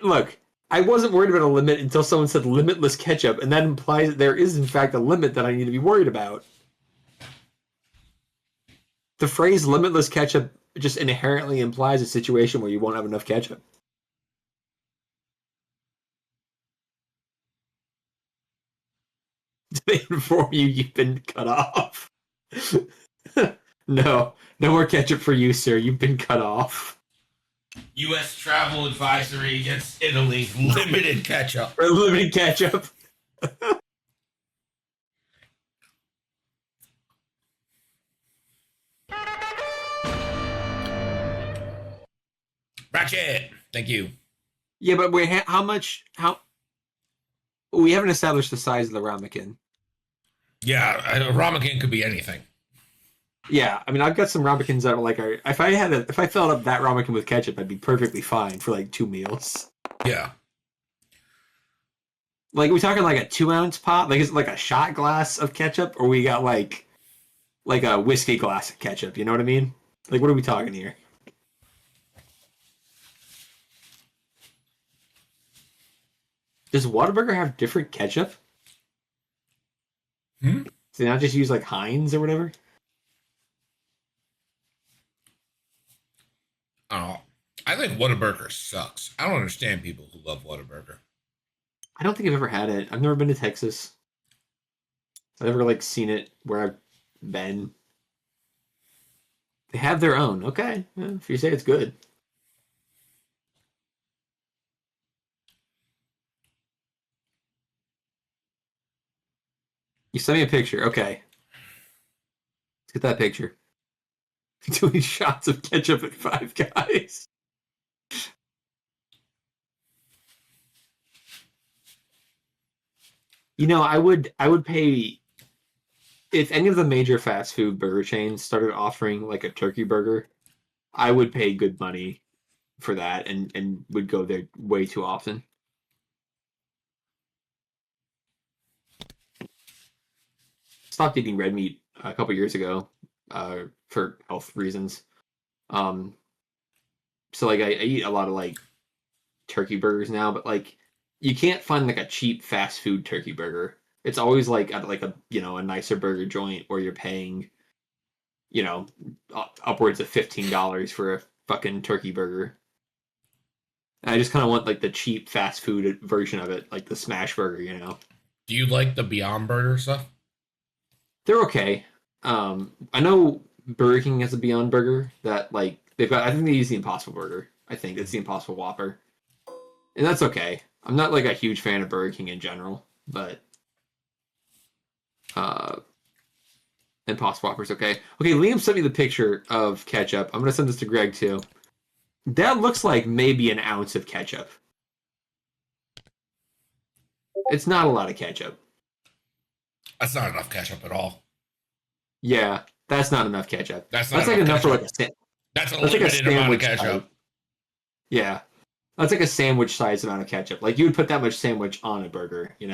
look, I wasn't worried about a limit until someone said limitless ketchup, and that implies that there is in fact a limit that I need to be worried about. The phrase limitless ketchup just inherently implies a situation where you won't have enough ketchup. Did they inform you you've been cut off? No more ketchup for you, sir. You've been cut off.
U.S. travel advisory against Italy. Limited ketchup.
For limited ketchup.
Ratchet. Thank you.
Yeah, but wait, how much? How? We haven't established the size of the ramekin.
Yeah, a ramekin could be anything.
Yeah, I mean, I've got some ramekins that are like, if I filled up that ramekin with ketchup, I'd be perfectly fine for like 2 meals.
Yeah.
Like, we talking like a 2-ounce pot? Like, is it like a shot glass of ketchup, or we got like a whiskey glass of ketchup? You know what I mean? Like, what are we talking here? Does Whataburger have different ketchup?
Hmm?
Do they not just use like Heinz or whatever?
Oh, I think Whataburger sucks. I don't understand people who love Whataburger.
I don't think I've ever had it. I've never been to Texas. I've never like seen it where I've been. They have their own. Okay, yeah, if you say it's good. You sent me a picture. Okay, let's get that picture. Doing shots of ketchup at Five Guys. You know, I would pay if any of the major fast food burger chains started offering like a turkey burger. I would pay good money for that and would go there way too often. Stopped eating red meat a couple years ago for health reasons. So like I eat a lot of like turkey burgers now, but like you can't find like a cheap fast food turkey burger. It's always like at like a a nicer burger joint where you're paying upwards of $15 for a fucking turkey burger. And I just kind of want like the cheap fast food version of it, like the smash burger.
Do you like the Beyond Burger stuff?
They're okay. I know Burger King has a Beyond Burger that like they've got. I think they use the Impossible Burger. I think it's the Impossible Whopper, and that's okay. I'm not like a huge fan of Burger King in general, but Impossible Whopper's okay. Okay, Liam sent me the picture of ketchup. I'm gonna send this to Greg too. That looks like maybe an ounce of ketchup. It's not a lot of ketchup.
That's not enough ketchup at all.
Yeah, that's not enough ketchup.
That's not
like enough for like
ketchup. That's a
that's like a
limited amount of
sandwich
ketchup.
type. Yeah, that's like a sandwich size amount of ketchup. Like you would put that much sandwich on a burger,
You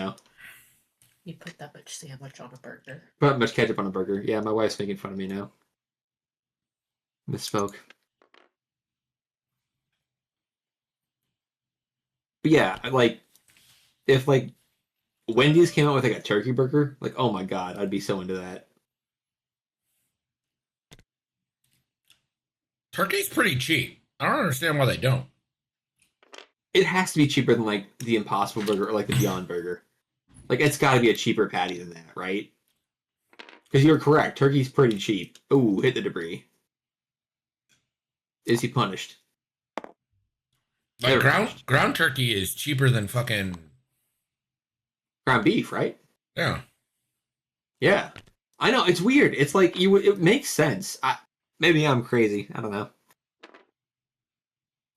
put that much sandwich on a burger.
Put that much ketchup on a burger. Yeah, my wife's making fun of me now. Misspoke. But yeah, like if like Wendy's came out with like a turkey burger, like oh my god, I'd be so into that.
Turkey's pretty cheap. I don't understand why they don't.
It has to be cheaper than like the Impossible Burger or like the Beyond Burger. Like it's got to be a cheaper patty than that, right? Because you're correct, turkey's pretty cheap. Ooh, hit the debris. Is he punished?
Like
Never
ground turkey is cheaper than fucking
Ground beef, right?
yeah.
Yeah, I know it's weird. It's like it makes sense. Maybe I'm crazy. I don't know.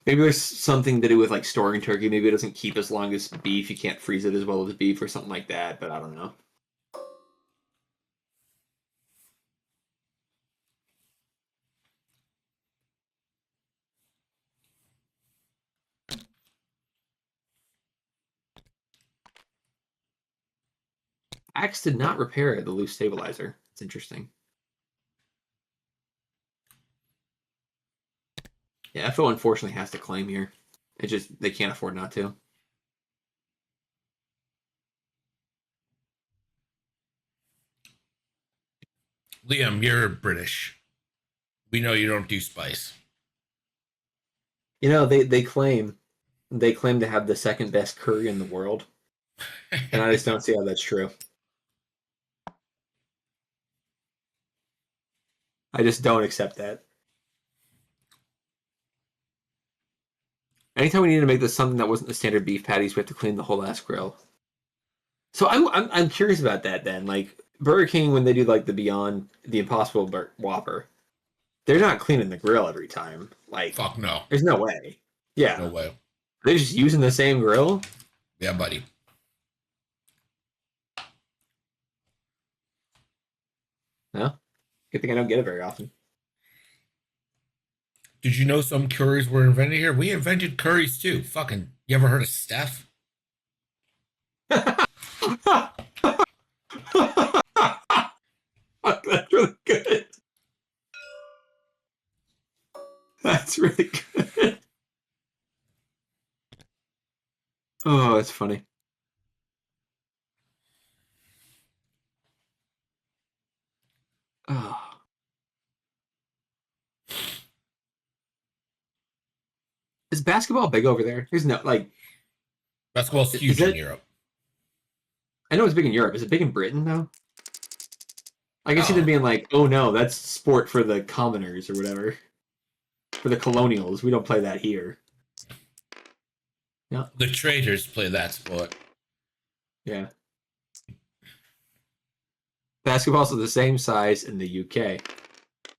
Maybe there's something to do with like storing turkey. Maybe it doesn't keep as long as beef. You can't freeze it as well as beef or something like that. But I don't know. Axe did not repair the loose stabilizer. It's interesting. Yeah, FO unfortunately has to claim here. It just they can't afford not to.
Liam, you're British. We know you don't do spice.
You know, they claim to have the second best curry in the world, and I just don't see how that's true. I just don't accept that. Anytime we need to make this something that wasn't the standard beef patties, we have to clean the whole ass grill. So I'm curious about that then. Like Burger King, when they do like the Impossible Whopper, they're not cleaning the grill every time. Like,
Fuck no.
there's no way. Yeah,
No way.
they're just using the same grill.
Yeah, buddy.
No, good thing I don't get it very often.
Did you know some curries were invented here? We invented curries too. Fucking, you ever heard of Steph?
That's really good. That's really good. Oh, it's funny. Oh. Is basketball big over there? There's no like.
Basketball's
Is
huge
it-
in Europe.
I know it's big in Europe. Is it big in Britain though? I can see
Oh.
them being like, "Oh no, that's sport for the commoners or whatever, for the colonials. We don't play that here." Yeah,
The traders play that sport.
yeah. Basketball's the same size in the UK.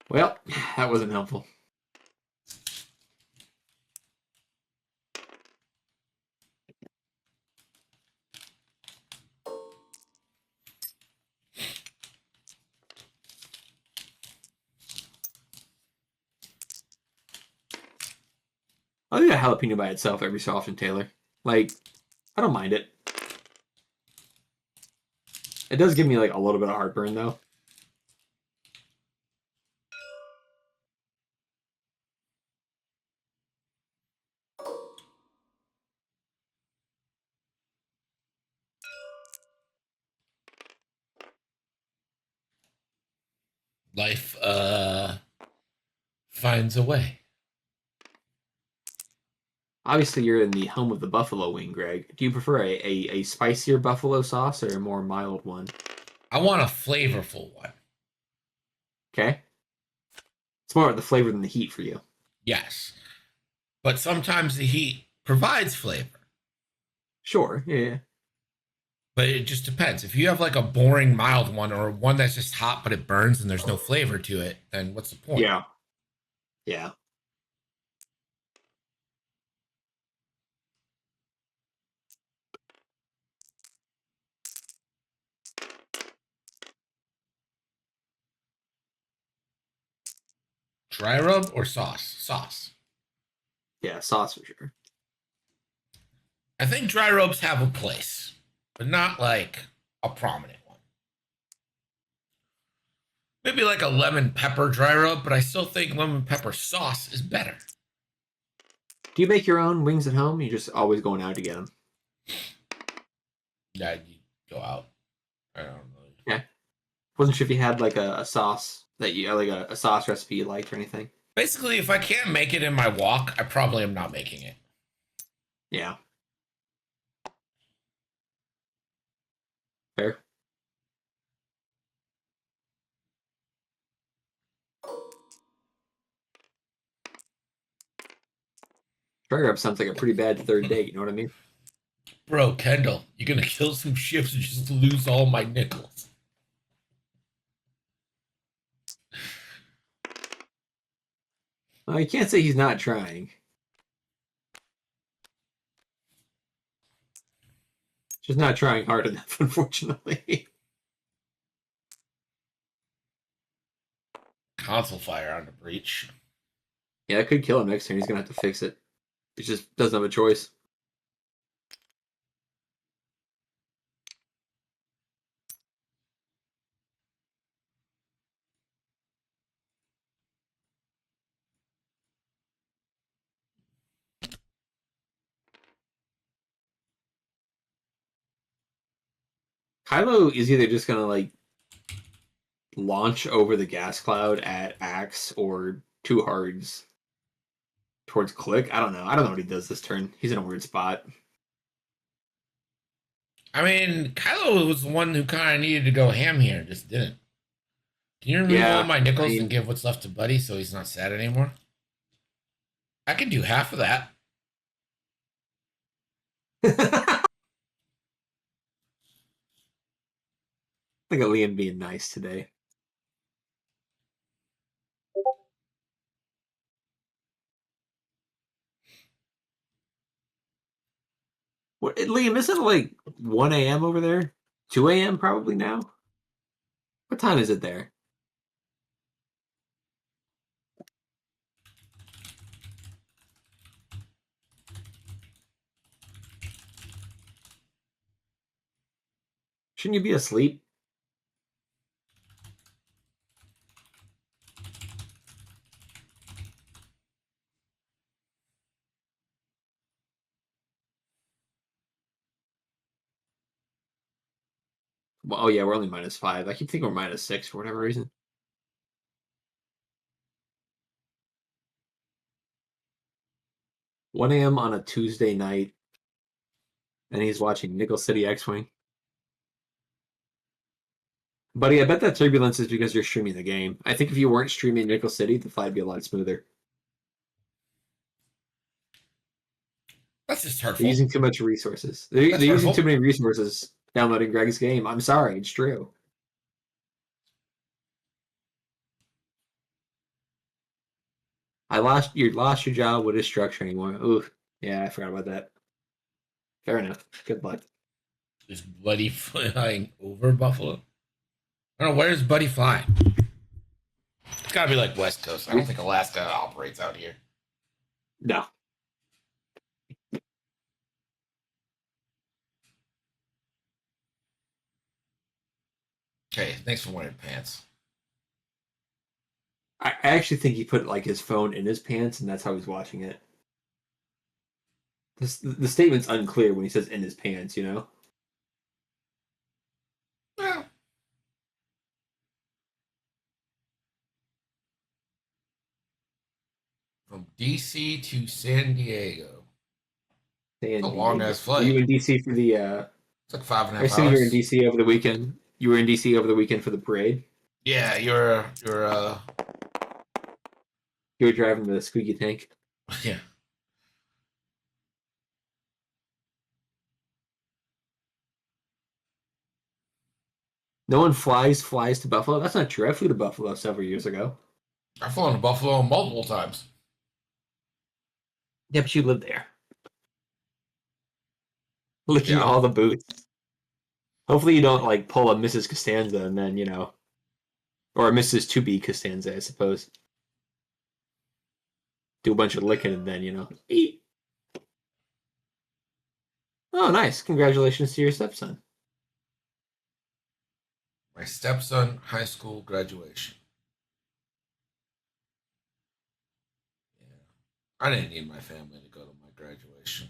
Well, that wasn't helpful. I'll eat a jalapeno by itself every so often, Taylor. Like, I don't mind it. It does give me like a little bit of heartburn though.
Life finds a way.
Obviously, you're in the home of the buffalo wing, Greg. Do you prefer a spicier buffalo sauce or a more mild one?
I want a flavorful one.
Okay. It's more about the flavor than the heat for you.
Yes. But sometimes the heat provides flavor.
Sure. Yeah.
But it just depends. If you have like a boring mild one or one that's just hot but it burns and there's no flavor to it, then what's the point?
Yeah. Yeah.
Dry rub or sauce? Sauce.
Yeah. Sauce for sure.
I think dry rubs have a place, but not like a prominent one. Maybe like a lemon pepper dry rub, but I still think lemon pepper sauce is better.
Do you make your own wings at home? You're just always going out to get them.
Yeah, you go out. I don't know.
Yeah. Wasn't sure if you had like a sauce that you like a sauce recipe you liked or anything.
Basically, if I can't make it in my wok, I probably am not making it.
Yeah. Fair. Dry rub sounds like a pretty bad third date. You know what I mean?
Bro, Kendall, you're gonna kill some ships and just lose all my nickels.
You can't say he's not trying. Just not trying hard enough, unfortunately.
Console fire on the breach.
Yeah, it could kill him next turn. He's gonna have to fix it. He just doesn't have a choice. Kylo is either just gonna like launch over the gas cloud at Axe or two hards towards Click. I don't know. I don't know what he does this turn. He's in a weird spot.
I mean, Kylo was the one who kind of needed to go ham here, just didn't. Can you remove all my nickels and give what's left to Buddy so he's not sad anymore? I can do half of that.
Look at Liam being nice today. What, Liam, isn't it like 1 a.m. over there? 2 a.m. probably now? What time is it there? Shouldn't you be asleep? Well, oh yeah, we're only -5. I keep thinking we're -6 for whatever reason. One a.m. on a Tuesday night, and he's watching Nickel City X-Wing. Buddy, I bet that turbulence is because you're streaming the game. I think if you weren't streaming Nickel City, the flight would be a lot smoother.
That's just hurtful.
They're using too much resources. They're using too many resources downloading Greg's game. I'm sorry, it's true. You lost your job. What is structure anymore? Ooh, yeah, I forgot about that. Fair enough. Good luck.
Is Buddy flying over Buffalo? I don't know, where's Buddy flying? It's gotta be like West Coast. I don't think Alaska operates out here.
No.
Okay, thanks for wearing pants.
I actually think he put like his phone in his pants, and that's how he's watching it. The statement's unclear when he says in his pants, you know?
Well, from DC to San Diego. It's a long ass flight.
Were you in DC for the
It's like 5.5 hours.
I assume you were in DC over the weekend. You were in DC over the weekend for the parade?
Yeah, you
were driving the squeaky tank.
Yeah.
No one flies to Buffalo? That's not true. I flew to Buffalo several years ago.
I've flown to Buffalo multiple times.
Yeah, but you lived there. Licking all the boots. Hopefully you don't like pull a Mrs. Costanza and then, or a Mrs. To Be Costanza, I suppose. Do a bunch of licking and then, eat. Oh, nice. Congratulations to your stepson.
My stepson high school graduation. Yeah. I didn't need my family to go to my graduation.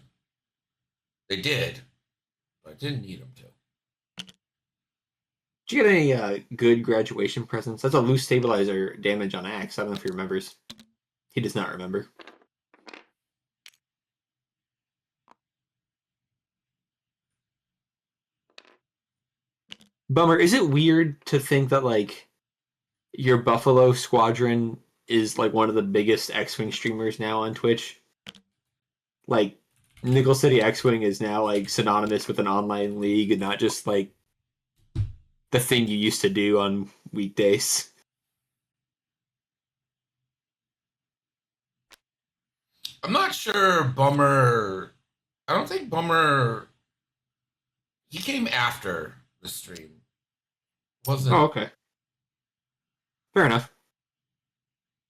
They did, but I didn't need them to.
Did you get any good graduation presents? That's a loose stabilizer damage on Axe. I don't know if he remembers. He does not remember. Bummer. Is it weird to think that like your Buffalo squadron is like one of the biggest X-Wing streamers now on Twitch? Like Nickel City X-Wing is now like synonymous with an online league and not just like the thing you used to do on weekdays.
I'm not sure Bummer. I don't think Bummer. He came after the stream. Wasn't.
Oh, okay. Fair enough.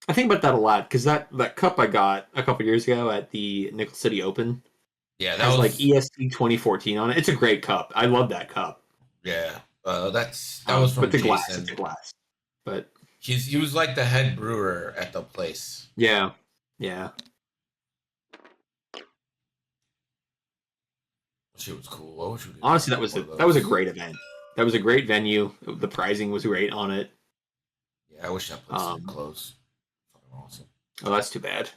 I think about that a lot because that cup I got a couple years ago at the Nickel City Open.
Yeah, that
has
was
like ESC 2014 on it. It's a great cup. I love that cup.
Yeah, that was from
but the
Jason.
glass. It's a glass. But
he was like the head brewer at the place.
Yeah.
Shit was cool. I wish we could
Honestly, that was a great event. That was a great venue. The pricing was great on it.
Yeah, I wish that place didn't close. Fucking awesome.
Oh, that's too bad.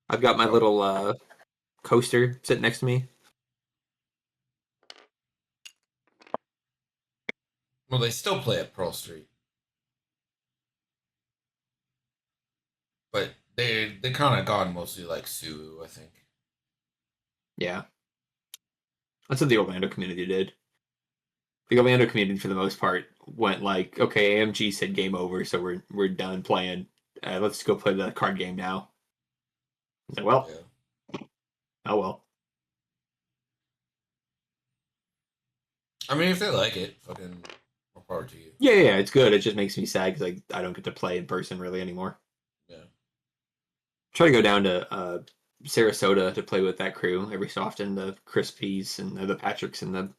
I've got my little coaster sitting next to me.
Well, they still play at Pearl Street, but they kind of gone mostly like Suwu, I think.
Yeah. That's what the Orlando community did. The Orlando community, for the most part, went like, okay, AMG said game over, so we're done playing. Let's go play the card game now. I was like, well,
Yeah.
oh well.
I mean, if they like it, fucking more power to you.
Yeah, it's good. It just makes me sad because I don't get to play in person really anymore.
Yeah.
Try to go down to Sarasota to play with that crew every so often. The Crispies and the Patricks and the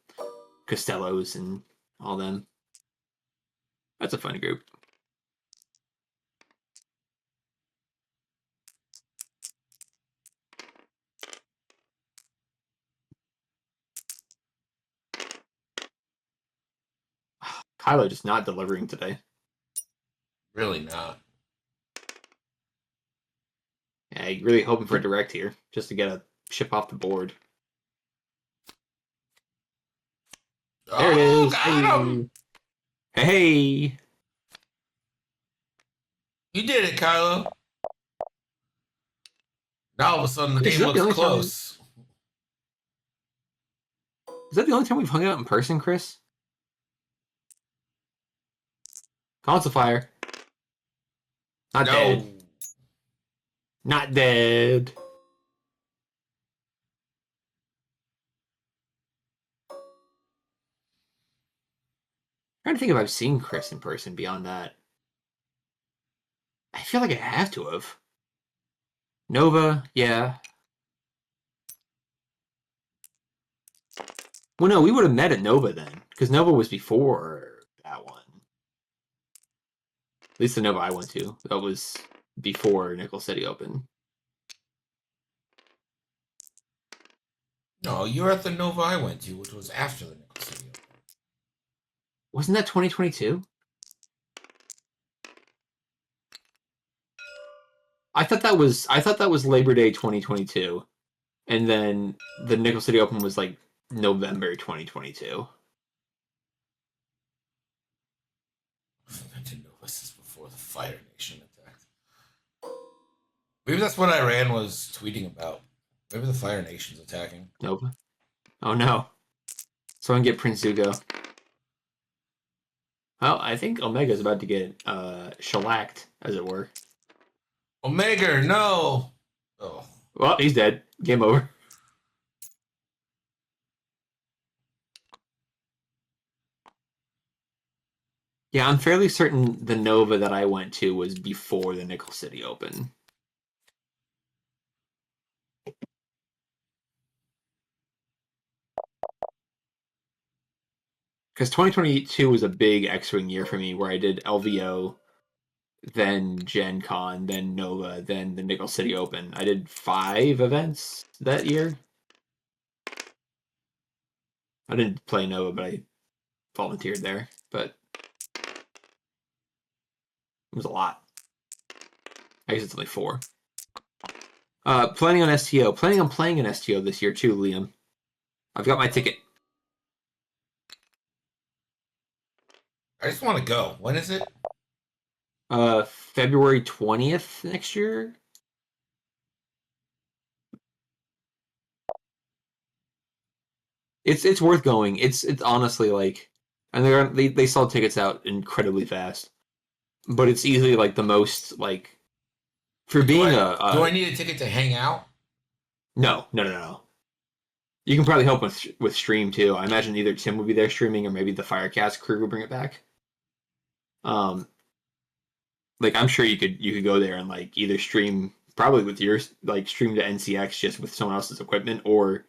Costellos and all them. That's a fun group. Kylo just not delivering today.
Really not.
Yeah, really hoping for a direct here just to get a ship off the board. There it
Oh,
is.
got him!
Hey.
You did it, Kylo. Now all of a sudden the
Chris,
game
is that the
looks
only time-
close.
Is that the only time we've hung out in person, Chris? Console fire. Not
No.
dead. Not dead. Trying to think if I've seen Chris in person beyond that. I feel like I have to have. Nova, yeah. Well, no, we would have met at Nova then, because Nova was before that one. At least the Nova I went to. That was before Nickel City opened.
No, you were at the Nova I went to, which was after the Nickel City Open.
Wasn't that 2022? I thought that was Labor Day 2022, and then the Nickel City Open was like November 2022.
I didn't know this is before the Fire Nation attacked. Maybe that's what Iran was tweeting about. Maybe the Fire Nation's attacking.
Nova. Oh no! Someone get Prince Zuko. Well, I think Omega's about to get shellacked, as it were.
Omega, no! Oh.
Well, he's dead. Game over. Yeah, I'm fairly certain the Nova that I went to was before the Nickel City Open. Because 2022 was a big X-Wing year for me, where I did LVO, then Gen Con, then Nova, then the Nickel City Open. I did 5 events that year. I didn't play Nova, but I volunteered there. But it was a lot. I guess it's only 4. Planning on STO. Planning on playing an STO this year too, Liam. I've got my ticket.
I just want to go. When is it?
February 20th next year. It's worth going. It's honestly like, and they sell tickets out incredibly fast, but it's easily like the most like for being
do I need a ticket to hang out?
No. You can probably help with stream too. I imagine either Tim will be there streaming or maybe the Firecast crew will bring it back. Like I'm sure you could go there and like either stream probably with your like stream to NCX just with someone else's equipment, or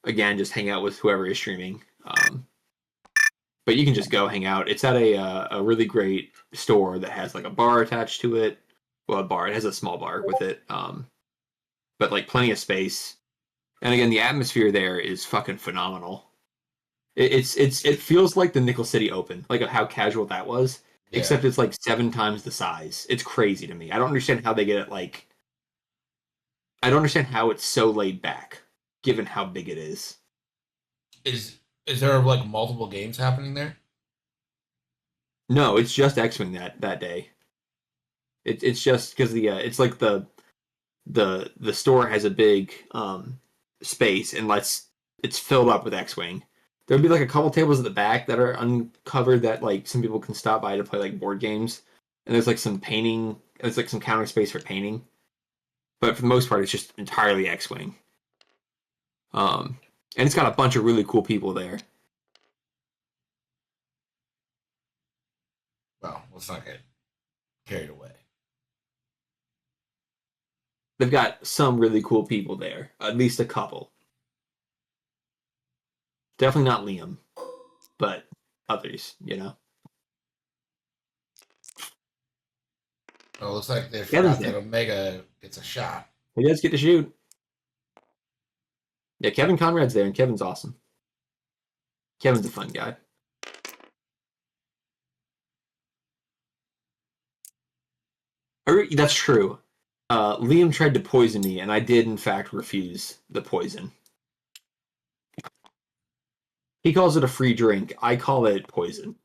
again just hang out with whoever is streaming. But you can just go hang out. It's at a really great store that has like a bar attached to it. Well, a bar. It has a small bar with it. But like plenty of space. And again, the atmosphere there is fucking phenomenal. It feels like the Nickel City Open, like how casual that was.
Yeah.
Except it's like 7 times the size. It's crazy to me. I don't understand how they get it like. I don't understand how it's so laid back, given how big it is.
Is there like multiple games happening there?
No, it's just X-Wing that day. It's just because it's like the store has a big space and it's filled up with X-Wing. There'll be like a couple tables at the back that are uncovered that like some people can stop by to play like board games. And there's like some painting, there's like some counter space for painting. But for the most part it's just entirely X-Wing. And it's got a bunch of really cool people there.
Well, let's not get carried away.
They've got some really cool people there, at least a couple. Definitely not Liam, but others, you know.
Well, it looks like they
Kevin's
forgot that
there.
Omega gets a shot.
He does get to shoot. Yeah, Kevin Conrad's there, and Kevin's awesome. Kevin's a fun guy. That's true. Liam tried to poison me, and I did, in fact, refuse the poison. He calls it a free drink. I call it poison.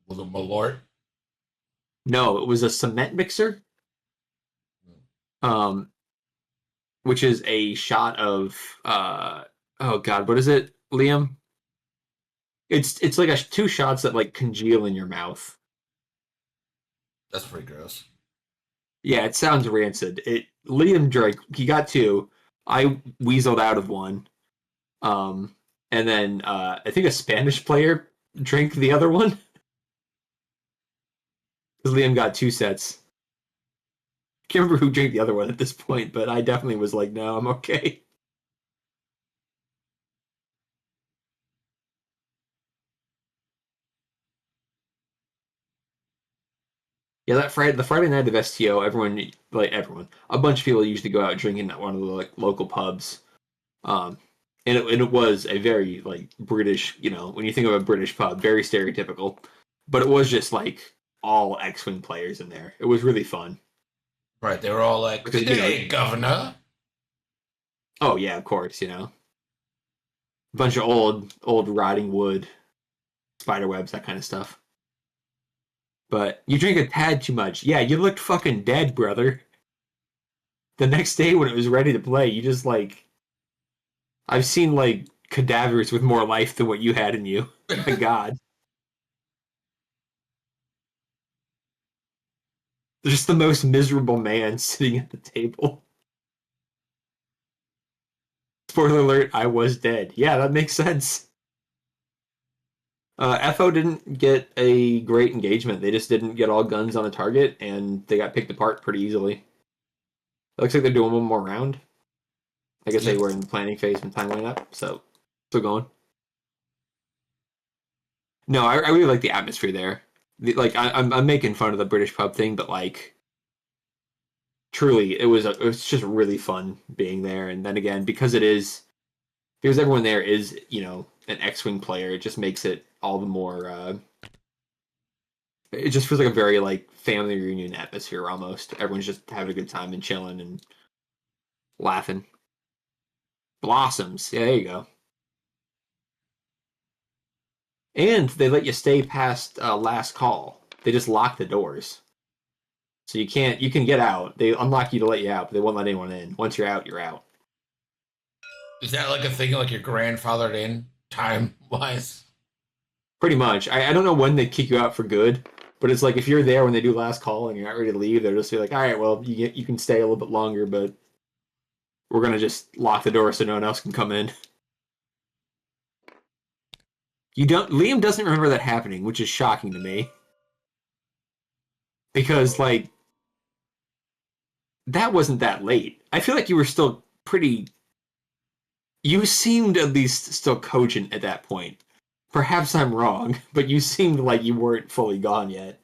Was it Malort?
No, it was a cement mixer, which is a shot of oh god, what is it, Liam? It's like 2 shots that like congeal in your mouth.
That's pretty gross.
Yeah, it sounds rancid. Liam drank. He got 2. I weaseled out of one. And then I think a Spanish player drank the other one. Because Liam got 2 sets. Can't remember who drank the other one at this point, but I definitely was like, no, I'm okay. Yeah, the Friday night of STO, everyone, a bunch of people usually go out drinking at one of the like local pubs, and it was a very like British, you know, when you think of a British pub, very stereotypical, but it was just like all X-Wing players in there. It was really fun.
Right, they were all like,
Because,
"Hey, Governor."
Oh yeah, of course, you know, a bunch of old rotting wood, spider webs, that kind of stuff. But you drink a tad too much. Yeah, you looked fucking dead, brother. The next day when it was ready to play, you just like I've seen like cadavers with more life than what you had in you. My God. Just the most miserable man sitting at the table. Spoiler alert, I was dead. Yeah, that makes sense. FO didn't get a great engagement. They just didn't get all guns on a target, and they got picked apart pretty easily. It looks like they're doing one more round. I guess they were in the planning phase when time went up, so still going. No, I really like the atmosphere there. I'm making fun of the British pub thing, but like truly, it was just really fun being there. And then again, because everyone there is, you know, an X-Wing player, it just makes it all the more. It just feels like a very like family reunion atmosphere almost. Everyone's just having a good time and chilling and laughing. Blossoms, yeah, there you go. And they let you stay past last call. They just lock the doors. So you can get out. They unlock you to let you out, but they won't let anyone in. Once you're out, you're out.
Is that like a thing like your grandfathered in time wise?
Pretty much. I don't know when they kick you out for good, but it's like if you're there when they do last call and you're not ready to leave, they'll just be like, all right, well, you can stay a little bit longer, but we're going to just lock the door so no one else can come in. Liam doesn't remember that happening, which is shocking to me. Because, like, that wasn't that late. I feel like you were still pretty. You seemed at least still cogent at that point. Perhaps I'm wrong, but you seemed like you weren't fully gone yet.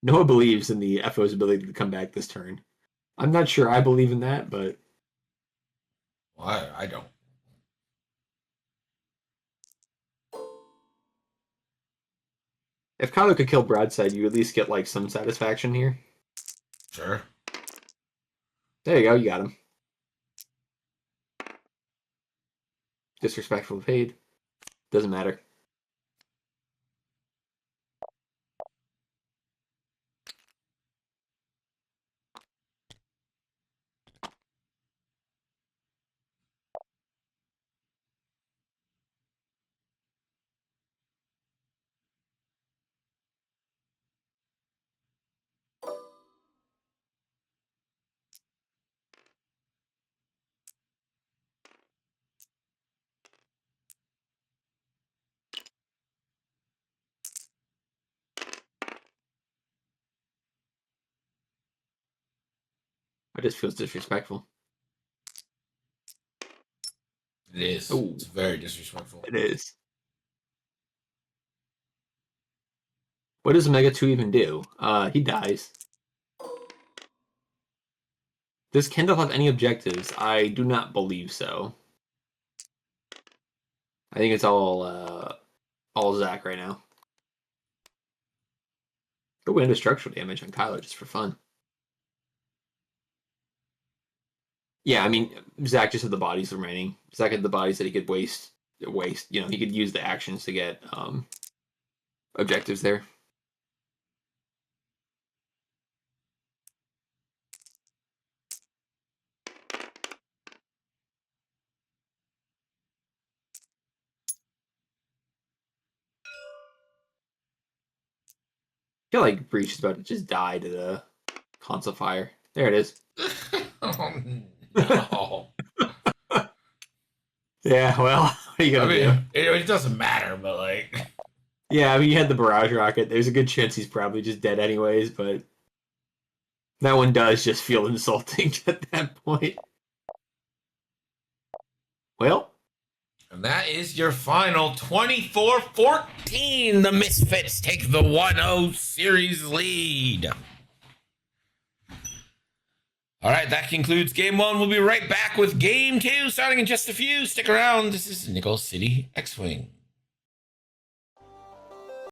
Noah believes in the FO's ability to come back this turn. I'm not sure I believe in that, but
Well, I don't.
if Kylo could kill Broadside, you at least get like some satisfaction here.
Sure.
There you go, you got him. Disrespectful paid. Doesn't matter. It just feels disrespectful.
It is.
Ooh.
It's very disrespectful.
It is. What does Omega 2 even do? He dies. Does Kendall have any objectives? I do not believe so. I think it's all Zach right now. Go into structural damage on Kylo just for fun. Yeah, I mean, Zach just had the bodies remaining. Zach had the bodies that he could waste. You know, he could use the actions to get objectives there. I feel like Breach is about to just die to the console fire. There it is.
Oh, no.
Yeah, well, what are you
I
gonna
mean,
do?
it doesn't matter, but like,
Yeah, I mean, you had the barrage rocket. There's a good chance he's probably just dead anyways, but that one does just feel insulting at that point. Well,
and that is your final 24-14. The Misfits take the 1-0 series lead. All right, that concludes game one. We'll be right back with game two starting in just a few. Stick around. This is Nickel City X-Wing.